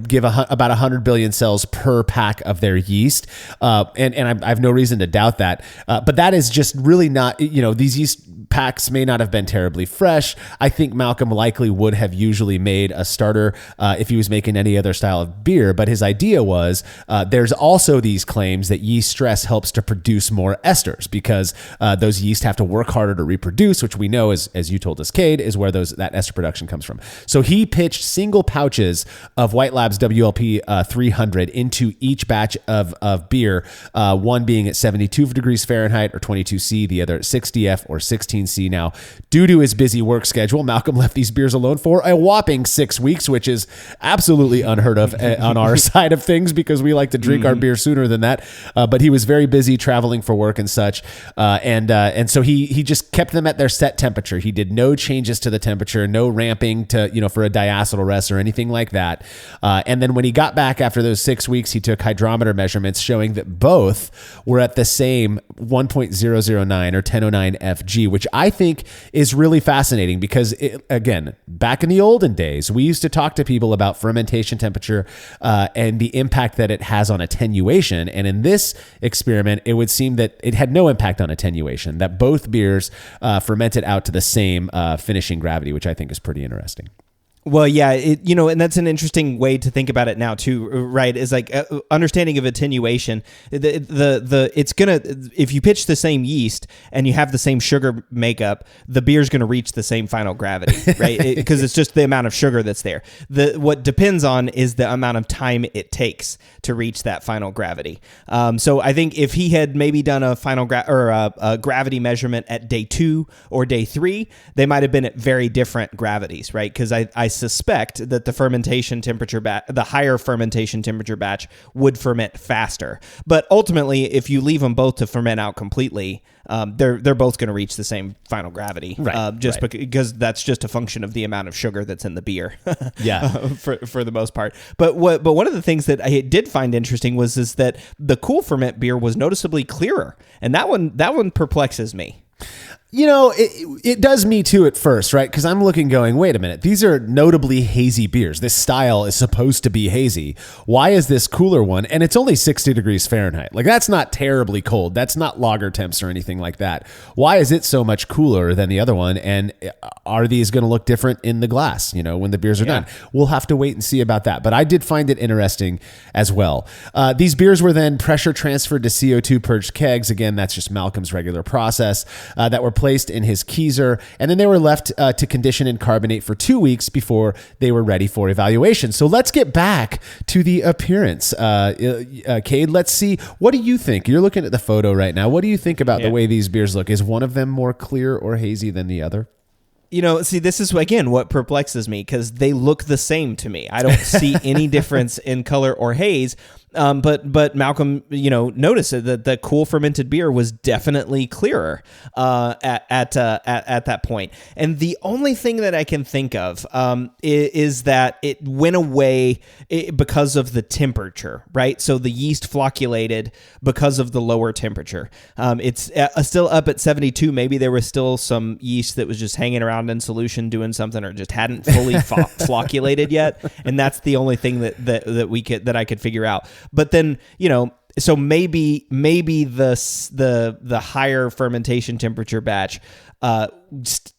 give about 100 billion cells per pack of their yeast, and I have no reason to doubt that. But that is just really not, these yeast packs may not have been terribly fresh. I think Malcolm likely would have usually made a starter if he was making any other style of beer, but his idea was there's also these claims that yeast stress helps to produce more esters because those yeast have to work harder to reproduce, which we know, as you told us, Cade, is where that ester production comes from. So he pitched single pouches of White Labs WLP 300 into each batch of beer, one being at 72 degrees Fahrenheit or 22C, the other at 60F or 16C. Now, due to his busy work schedule, Malcolm left these beers alone for a whopping 6 weeks, which is absolutely unheard of on our side of things because we like to drink our beer sooner than that. But he was very busy traveling for work and such, and so he just kept them at their set temperature. He did no changes to the temperature, no ramping to for a diacetyl rest or anything like that. And then when he got back after those 6 weeks, he took hydrometer measurements showing that both were at the same 1.009 or 1009 Fg, which I think is really fascinating because, again, back in the olden days, we used to talk to people about fermentation temperature and the impact that it has on attenuation. And in this experiment, it would seem that it had no impact on attenuation, that both beers fermented out to the same finishing gravity, which I think is pretty interesting. Well, yeah, and that's an interesting way to think about it now too, right? Is like understanding of attenuation. It's gonna, if you pitch the same yeast and you have the same sugar makeup, the beer's gonna reach the same final gravity, right? Because it's just the amount of sugar that's there. What depends on is the amount of time it takes to reach that final gravity. So I think if he had maybe done a final a gravity measurement at day 2 or day 3, they might have been at very different gravities, right? Because I suspect that the fermentation temperature the higher fermentation temperature batch would ferment faster. But ultimately, if you leave them both to ferment out completely, they're both going to reach the same final gravity, right? Because that's just a function of the amount of sugar that's in the beer, yeah, for the most part. But one of the things that I did find interesting was that the cool ferment beer was noticeably clearer, and that one perplexes me. It does me too at first, right? Because I'm looking going, wait a minute, these are notably hazy beers. This style is supposed to be hazy. Why is this cooler one? And it's only 60 degrees Fahrenheit. Like, that's not terribly cold. That's not lager temps or anything like that. Why is it so much cooler than the other one? And are these going to look different in the glass, when the beers are done? We'll have to wait and see about that. But I did find it interesting as well. These beers were then pressure transferred to CO2 purged kegs. Again, that's just Malcolm's regular process, that were placed in his keezer, and then they were left to condition and carbonate for 2 weeks before they were ready for evaluation. So let's get back to the appearance. Cade, let's see. What do you think? You're looking at the photo right now. What do you think about the way these beers look? Is one of them more clear or hazy than the other? See, this is, again, what perplexes me, because they look the same to me. I don't see any difference in color or haze. But Malcolm, noticed that the cool fermented beer was definitely clearer at that point. And the only thing that I can think of is that it went away because of the temperature, right? So the yeast flocculated because of the lower temperature. It's still up at 72. Maybe there was still some yeast that was just hanging around in solution doing something, or just hadn't fully flocculated yet. And that's the only thing that I could figure out. But then, so maybe the higher fermentation temperature batch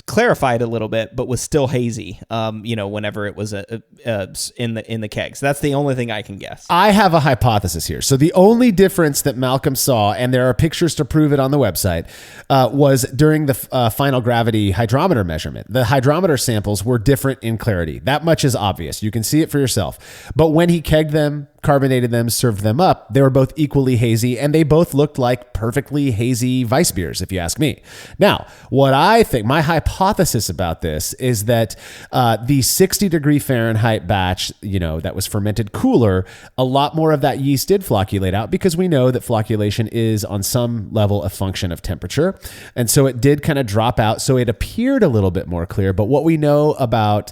clarified a little bit, but was still hazy, whenever it was in the kegs. That's the only thing I can guess. I have a hypothesis here. So the only difference that Malcolm saw, and there are pictures to prove it on the website, was during the final gravity hydrometer measurement. The hydrometer samples were different in clarity. That much is obvious. You can see it for yourself. But when he kegged them, carbonated them, served them up, they were both equally hazy, and they both looked like perfectly hazy Weissbiers, if you ask me. Now, what I think, my hypothesis about this is that the 60 degree Fahrenheit batch, that was fermented cooler, a lot more of that yeast did flocculate out, because we know that flocculation is on some level a function of temperature. And so it did kind of drop out. So it appeared a little bit more clear. But what we know about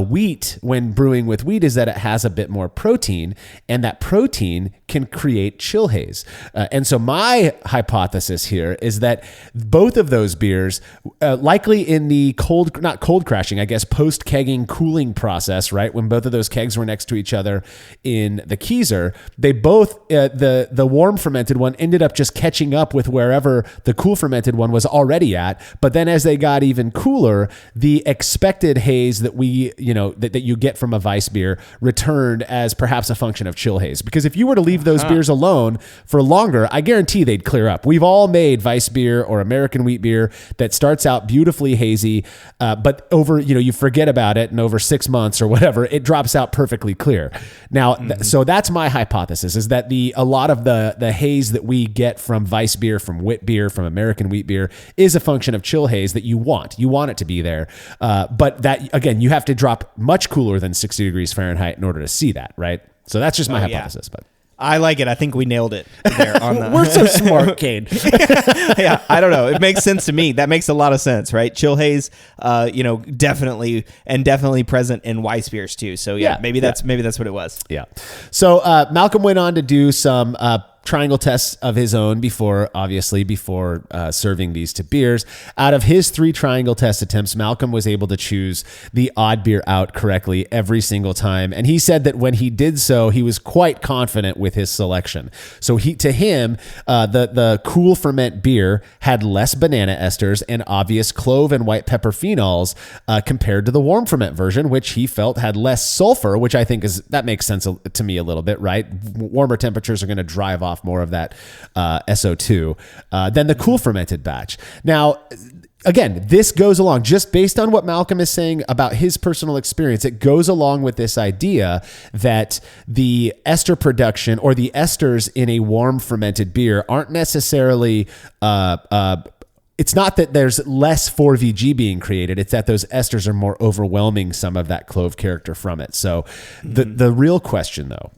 wheat when brewing with wheat is that it has a bit more protein, and that protein can create chill haze. And so my hypothesis here is that both of those beers, likely in the not cold crashing, I guess, post-kegging cooling process, right? When both of those kegs were next to each other in the keezer, they both, the warm fermented one ended up just catching up with wherever the cool fermented one was already at. But then as they got even cooler, the expected haze that that you get from a Weissbier returned as perhaps a function of chill haze. Because if you were to leave those beers alone for longer, I guarantee they'd clear up. We've all made Weissbier or American wheat beer that starts out beautifully hazy, but over, you forget about it, and over 6 months or whatever, it drops out perfectly clear. Now, so that's my hypothesis, is that a lot of the haze that we get from Weissbier, from wit beer, from American wheat beer is a function of chill haze that you want. You want it to be there. But that, again, you have to drop much cooler than 60 degrees Fahrenheit in order to see that, right? So that's just my hypothesis. But I like it. I think we nailed it there on the... We're so smart, Cade. Yeah, I don't know. It makes sense to me. That makes a lot of sense, right? Chill haze, definitely present in Weissbiers too. So maybe that's what it was. Yeah. So Malcolm went on to do some triangle tests of his own before serving these to beers. Out of his 3 triangle test attempts, Malcolm was able to choose the odd beer out correctly every single time. And he said that when he did so, he was quite confident with his selection. So to him, the cool ferment beer had less banana esters and obvious clove and white pepper phenols compared to the warm ferment version, which he felt had less sulfur, which I think that makes sense to me a little bit, right? Warmer temperatures are going to drive off more of that SO2 than the cool fermented batch. Now, again, this goes along just based on what Malcolm is saying about his personal experience. It goes along with this idea that the ester production or the esters in a warm fermented beer aren't necessarily it's not that there's less 4VG being created. It's that those esters are more overwhelming some of that clove character from it. So the real question, though,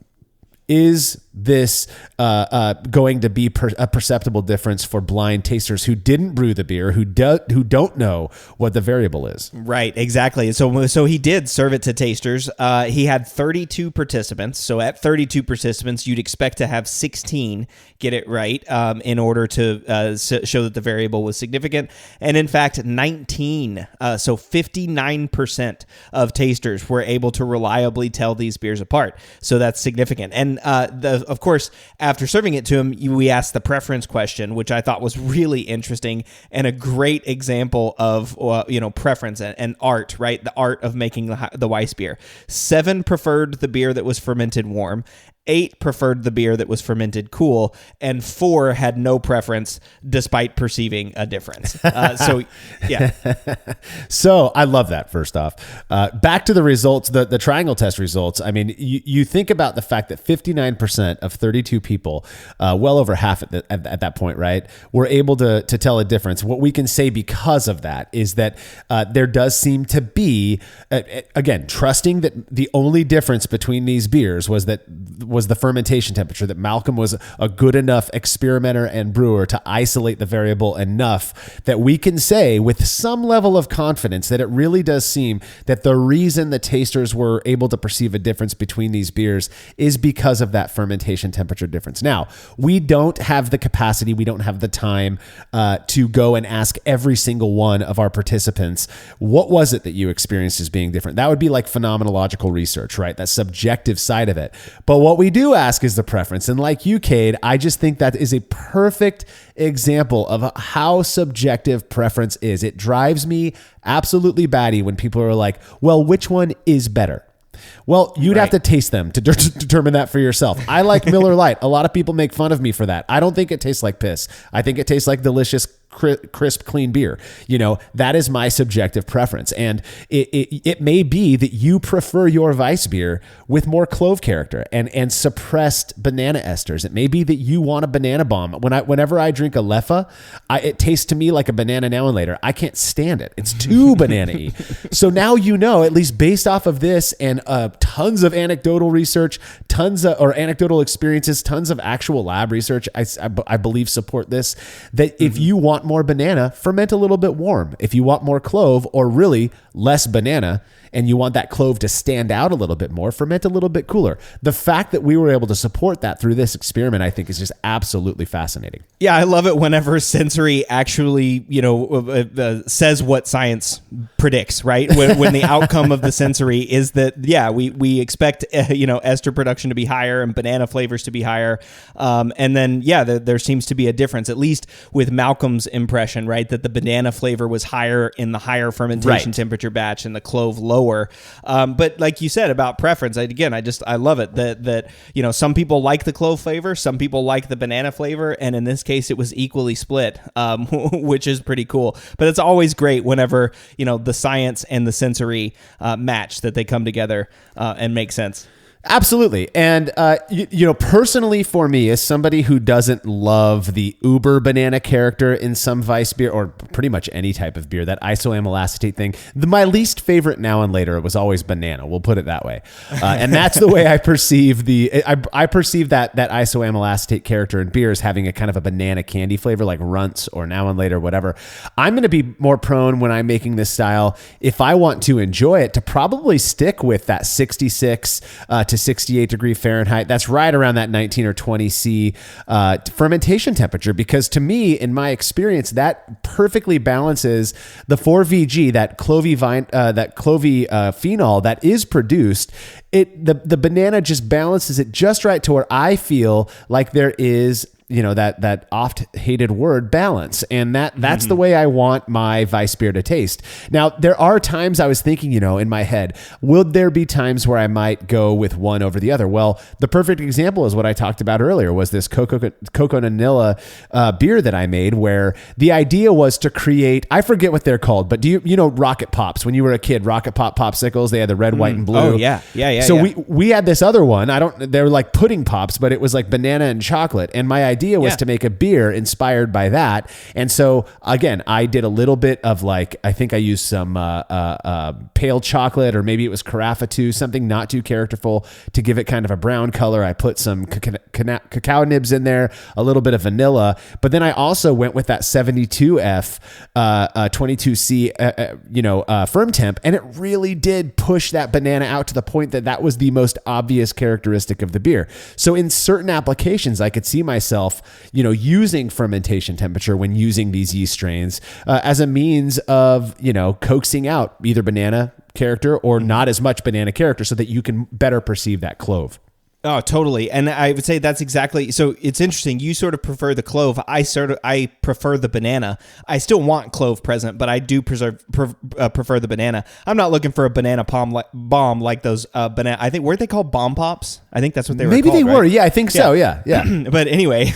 is this going to be a perceptible difference for blind tasters who didn't brew the beer, who don't know what the variable is? Right, exactly. So he did serve it to tasters. He had 32 participants. So at 32 participants, you'd expect to have 16 get it right in order to show that the variable was significant. And in fact, 19, so 59% of tasters were able to reliably tell these beers apart. So that's significant. And of course, after serving it to him, we asked the preference question, which I thought was really interesting and a great example of preference and art, right? The art of making the Weissbier. 7 preferred the beer that was fermented warm. 8 preferred the beer that was fermented cool, and 4 had no preference despite perceiving a difference. Yeah. So I love that, first off. Back to the results, the triangle test results. I mean, you think about the fact that 59% of 32 people, well over half at that point, right, were able to tell a difference. What we can say because of that is that there does seem to be, again, trusting that the only difference between these beers was the fermentation temperature, that Malcolm was a good enough experimenter and brewer to isolate the variable enough that we can say with some level of confidence that it really does seem that the reason the tasters were able to perceive a difference between these beers is because of that fermentation temperature difference. Now, we don't have the capacity, we don't have the time to go and ask every single one of our participants, what was it that you experienced as being different? That would be like phenomenological research, right? That subjective side of it. But what we do ask is the preference. And like you, Cade, I just think that is a perfect example of how subjective preference is. It drives me absolutely batty when people are like, well, which one is better? Well, you'd have to taste them to determine that for yourself. I like Miller Lite. A lot of people make fun of me for that. I don't think it tastes like piss. I think it tastes like delicious, crisp, clean beer. That is my subjective preference. And it may be that you prefer your Weissbier with more clove character and suppressed banana esters. It may be that you want a banana bomb. Whenever I drink a Leffe, it tastes to me like a banana now and later. I can't stand it. It's too banana-y. So now at least based off of this and tons of anecdotal research, or anecdotal experiences, tons of actual lab research, I believe support this, that if you want more banana, ferment a little bit warm. If you want more clove or really less banana and you want that clove to stand out a little bit more, ferment a little bit cooler. The fact that we were able to support that through this experiment, I think, is just absolutely fascinating. Yeah, I love it whenever sensory actually, says what science predicts, right? When the outcome of the sensory is that, we expect, ester production to be higher and banana flavors to be higher. And then, there seems to be a difference, at least with Malcolm's impression, right? That the banana flavor was higher in the higher fermentation temperature batch and the clove lower. But like you said about preference, I love it that some people like the clove flavor, some people like the banana flavor, and in this case it was equally split, which is pretty cool. But it's always great whenever the science and the sensory match, that they come together and make sense. Absolutely. And, personally for me, as somebody who doesn't love the uber banana character in some Weissbier, or pretty much any type of beer, that isoamylacetate thing, my least favorite now and later was always banana. We'll put it that way. And that's the way I perceive I perceive that isoamylacetate character in beer as having a kind of a banana candy flavor, like Runts or Now and Later, whatever. I'm going to be more prone when I'm making this style, if I want to enjoy it, to probably stick with that 66 to 68 degree Fahrenheit. That's right around that 19 or 20 C fermentation temperature, because to me, in my experience, that perfectly balances the 4VG, that clovey phenol that is produced. The banana just balances it just right to where I feel like there is, that oft hated word, balance. And that's the way I want my Weissbier to taste. Now, there are times I was thinking, in my head, would there be times where I might go with one over the other? Well, the perfect example is what I talked about earlier, was this cocoa vanilla beer that I made, where the idea was to create, I forget what they're called, but do you know Rocket Pops? When you were a kid, Rocket Pop popsicles, they had the red, white, and blue. Oh, yeah. So we had this other one. They were like pudding pops, but it was like banana and chocolate. And my idea was to make a beer inspired by that. And so again, I did a little bit of I think I used some pale chocolate, or maybe it was Carafa too, something not too characterful to give it kind of a brown color. I put some cacao nibs in there, a little bit of vanilla, but then I also went with that 72F 22C firm temp, and it really did push that banana out to the point that was the most obvious characteristic of the beer. So in certain applications, I could see myself using fermentation temperature when using these yeast strains as a means of coaxing out either banana character or not as much banana character, so that you can better perceive that clove. Oh, totally. And I would say that's exactly, so it's interesting. You sort of prefer the clove. I prefer the banana. I still want clove present, but I do prefer the banana. I'm not looking for a banana bomb like those banana. I think, weren't they called bomb pops? I think that's what they were called. Maybe they were. Right? Yeah, I think so. Yeah. But anyway,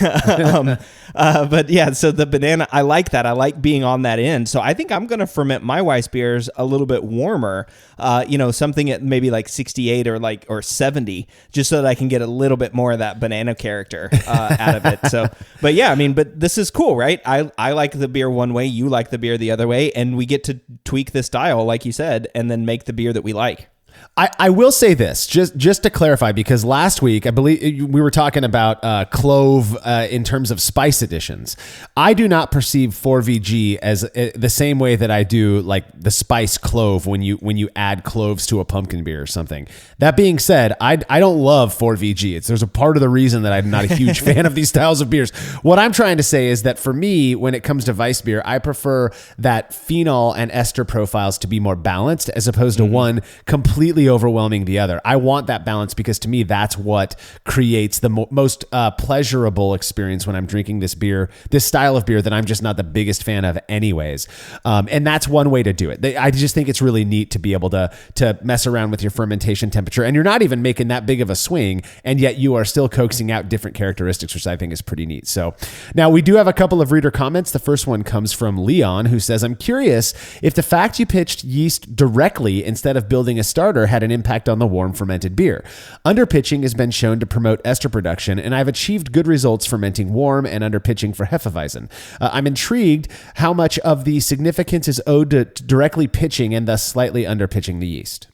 but yeah, so the banana, I like that. I like being on that end. So I think I'm going to ferment my Weissbiers a little bit warmer, something at maybe like 68 or 70, just so that I can get a little bit more of that banana character out of it. So, but yeah, but this is cool, right? I like the beer one way, you like the beer the other way, and we get to tweak this dial, like you said, and then make the beer that we like. I will say this, just to clarify, because last week, I believe we were talking about clove in terms of spice additions. I do not perceive 4VG as the same way that I do like the spice clove when you add cloves to a pumpkin beer or something. That being said, I don't love 4VG. There's a part of the reason that I'm not a huge fan of these styles of beers. What I'm trying to say is that for me, when it comes to Weissbier, I prefer that phenol and ester profiles to be more balanced, as opposed to one completely overwhelming the other. I want that balance, because to me, that's what creates the most pleasurable experience when I'm drinking this beer, this style of beer that I'm just not the biggest fan of anyways. And that's one way to do it. I just think it's really neat to be able to mess around with your fermentation temperature, and you're not even making that big of a swing, and yet you are still coaxing out different characteristics, which I think is pretty neat. So now we do have a couple of reader comments. The first one comes from Leon, who says, I'm curious if the fact you pitched yeast directly instead of building a starter had an impact on the warm fermented beer. Underpitching has been shown to promote ester production, and I've achieved good results fermenting warm and underpitching for Hefeweizen. I'm intrigued how much of the significance is owed to directly pitching and thus slightly underpitching the yeast.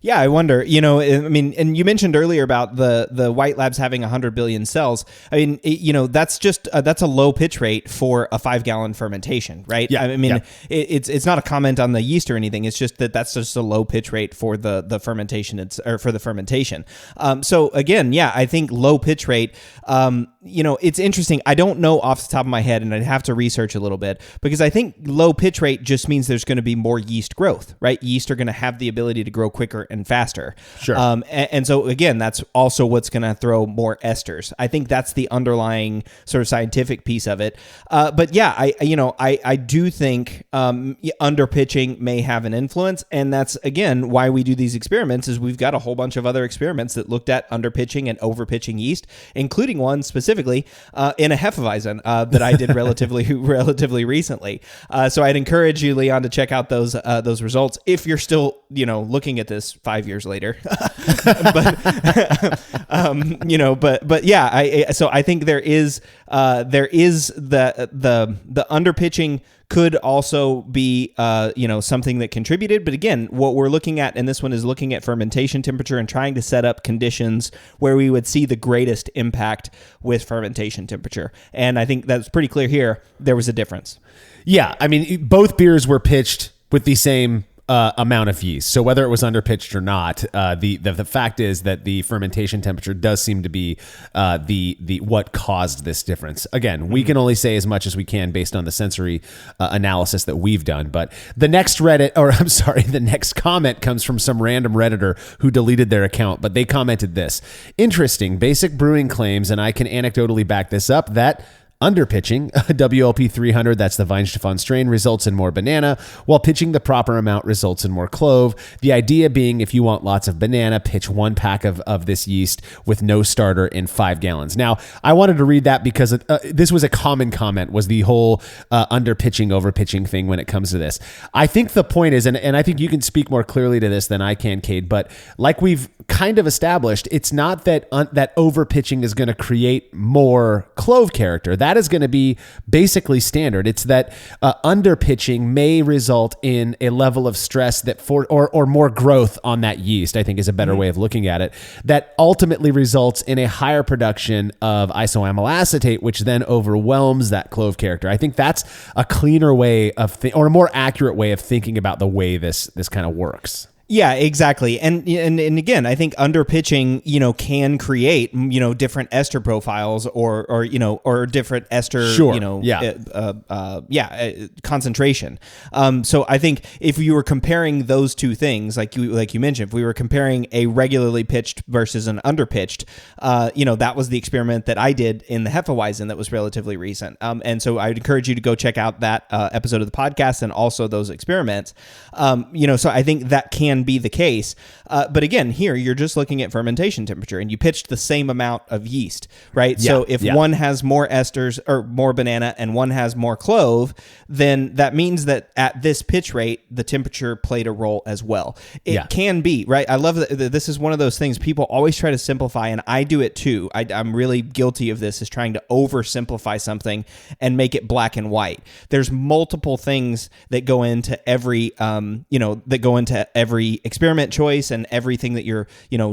Yeah, I wonder, and you mentioned earlier about the White Labs having 100 billion cells. That's just, that's a low pitch rate for a 5-gallon fermentation, right? Yeah. It's not a comment on the yeast or anything. It's just that's just a low pitch rate for the fermentation, for the fermentation. So again, yeah, I think low pitch rate, it's interesting. I don't know off the top of my head, and I'd have to research a little bit, because I think low pitch rate just means there's going to be more yeast growth, right? Yeast are going to have the ability to grow quicker and faster. Sure. And so again, that's also what's going to throw more esters. I think that's the underlying sort of scientific piece of it. But yeah, I do think underpitching may have an influence, and that's again why we do these experiments. Is we've got a whole bunch of other experiments that looked at underpitching and overpitching yeast, including one specifically in a Hefeweizen that I did relatively recently. So I'd encourage you, Leon, to check out those results if you're still looking at this 5 years later. but yeah, so I think there is the underpitching could also be something that contributed. But again, what we're looking at, and this one is looking at fermentation temperature and trying to set up conditions where we would see the greatest impact with fermentation temperature. And I think that's pretty clear here. There was a difference. Yeah, both beers were pitched with the same amount of yeast. So whether it was underpitched or not, the fact is that the fermentation temperature does seem to be the what caused this difference. Again, we can only say as much as we can based on the sensory analysis that we've done. But the next the next comment comes from some random Redditor who deleted their account, but they commented this: interesting, Basic Brewing claims, and I can anecdotally back this up, that underpitching, WLP 300, that's the Weihenstephan strain, results in more banana, while pitching the proper amount results in more clove. The idea being, if you want lots of banana, pitch 1 pack of this yeast with no starter in 5 gallons. Now, I wanted to read that because this was a common comment, was the whole underpitching, overpitching thing when it comes to this. I think the point is, and I think you can speak more clearly to this than I can, Cade, but like we've kind of established, it's not that that overpitching is going to create more clove character. That is going to be basically standard. It's that underpitching may result in a level of stress that or more growth on that yeast, I think is a better way of looking at it, that ultimately results in a higher production of isoamyl acetate, which then overwhelms that clove character. I think that's a cleaner way of or a more accurate way of thinking about the way this kind of works. Yeah, exactly. And again, I think underpitching, can create, different ester profiles or different ester, concentration. So I think if you were comparing those two things, like you mentioned, if we were comparing a regularly pitched versus an underpitched, that was the experiment that I did in the Hefeweizen that was relatively recent. And so I'd encourage you to go check out that episode of the podcast and also those experiments. So I think that can be the case. But again, here you're just looking at fermentation temperature and you pitched the same amount of yeast, right? So if one has more esters or more banana and one has more clove, then that means that at this pitch rate, the temperature played a role as well. It can be, right? I love that this is one of those things people always try to simplify, and I do it too. I'm really guilty of this, is trying to oversimplify something and make it black and white. There's multiple things that go into every, experiment choice and everything that you're,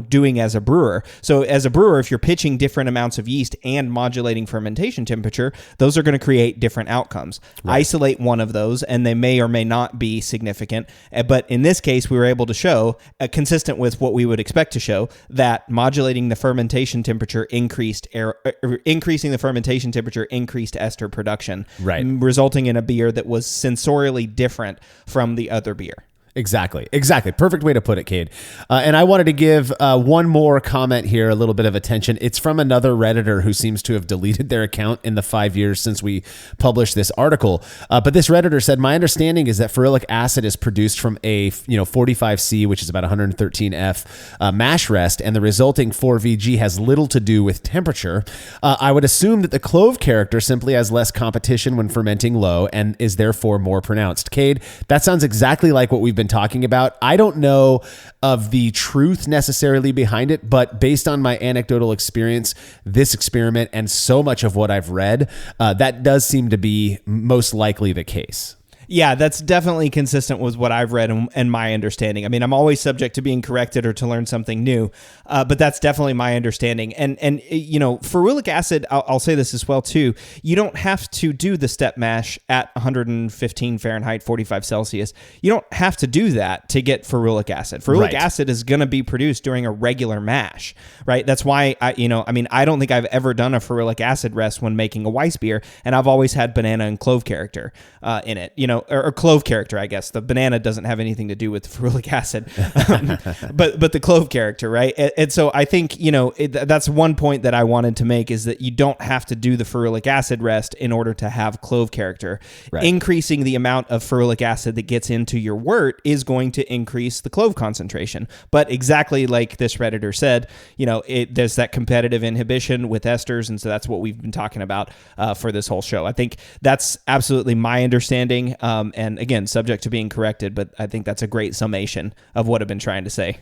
doing as a brewer. So as a brewer, if you're pitching different amounts of yeast and modulating fermentation temperature, those are going to create different outcomes. Right. Isolate one of those and they may or may not be significant. But in this case, we were able to show, consistent with what we would expect to show, that modulating the fermentation temperature increasing the fermentation temperature increased ester production, right, resulting in a beer that was sensorially different from the other beer. Exactly. Perfect way to put it, Cade. And I wanted to give one more comment here, a little bit of attention. It's from another Redditor who seems to have deleted their account in the 5 years since we published this article. But this Redditor said, my understanding is that ferulic acid is produced from a 45C, which is about 113F mash rest, and the resulting 4VG has little to do with temperature. I would assume that the clove character simply has less competition when fermenting low and is therefore more pronounced. Cade, that sounds exactly like what we've been talking about. I don't know of the truth necessarily behind it, but based on my anecdotal experience, this experiment and so much of what I've read, that does seem to be most likely the case. Yeah, that's definitely consistent with what I've read and my understanding. I mean, I'm always subject to being corrected or to learn something new, but that's definitely my understanding. And ferulic acid, I'll say this as well too, you don't have to do the step mash at 115 Fahrenheit, 45 Celsius. You don't have to do that to get ferulic acid. Ferulic acid is going to be produced during a regular mash, right? That's why I don't think I've ever done a ferulic acid rest when making a Weissbier, and I've always had banana and clove character in it. Or clove character, I guess. The banana doesn't have anything to do with ferulic acid, but the clove character, right? And so I think, that's one point that I wanted to make, is that you don't have to do the ferulic acid rest in order to have clove character. Right. Increasing the amount of ferulic acid that gets into your wort is going to increase the clove concentration. But exactly like this Redditor said, there's that competitive inhibition with esters, and so that's what we've been talking about for this whole show. I think that's absolutely my understanding. And again, subject to being corrected, but I think that's a great summation of what I've been trying to say.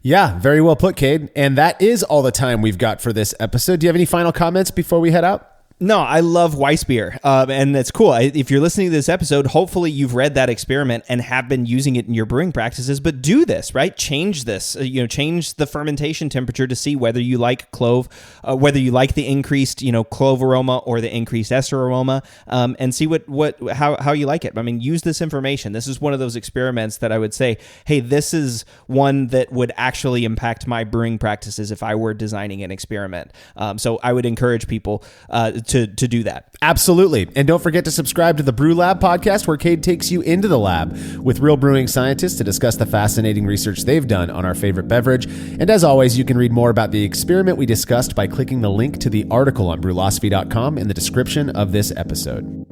Yeah, very well put, Cade. And that is all the time we've got for this episode. Do you have any final comments before we head out? No, I love Weissbier, and that's cool. If you're listening to this episode, hopefully you've read that experiment and have been using it in your brewing practices. But do this, right? Change this. Change the fermentation temperature to see whether you like clove, whether you like the increased, clove aroma or the increased ester aroma, and see how you like it. I mean, use this information. This is one of those experiments that I would say, hey, this is one that would actually impact my brewing practices if I were designing an experiment. So I would encourage people to do that. Absolutely. And don't forget to subscribe to the Brew Lab podcast, where Cade takes you into the lab with real brewing scientists to discuss the fascinating research they've done on our favorite beverage. And as always, you can read more about the experiment we discussed by clicking the link to the article on brewlosophy.com in the description of this episode.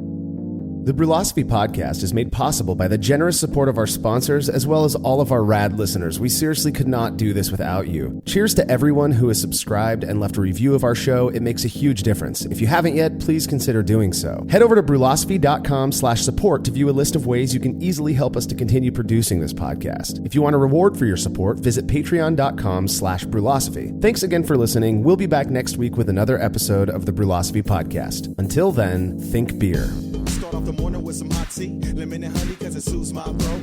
The Brewlosophy podcast is made possible by the generous support of our sponsors, as well as all of our rad listeners. We seriously could not do this without you. Cheers to everyone who has subscribed and left a review of our show. It makes a huge difference. If you haven't yet, please consider doing so. Head over to brewlosophy.com/support to view a list of ways you can easily help us to continue producing this podcast. If you want a reward for your support, visit patreon.com/brewlosophy. Thanks again for listening. We'll be back next week with another episode of the Brewlosophy podcast. Until then, think beer. Start off the morning with some hot tea, lemon and honey, cause it suits my bro.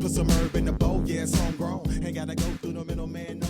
Put some herb in the bowl, yeah, it's homegrown. Ain't gotta go through the middleman.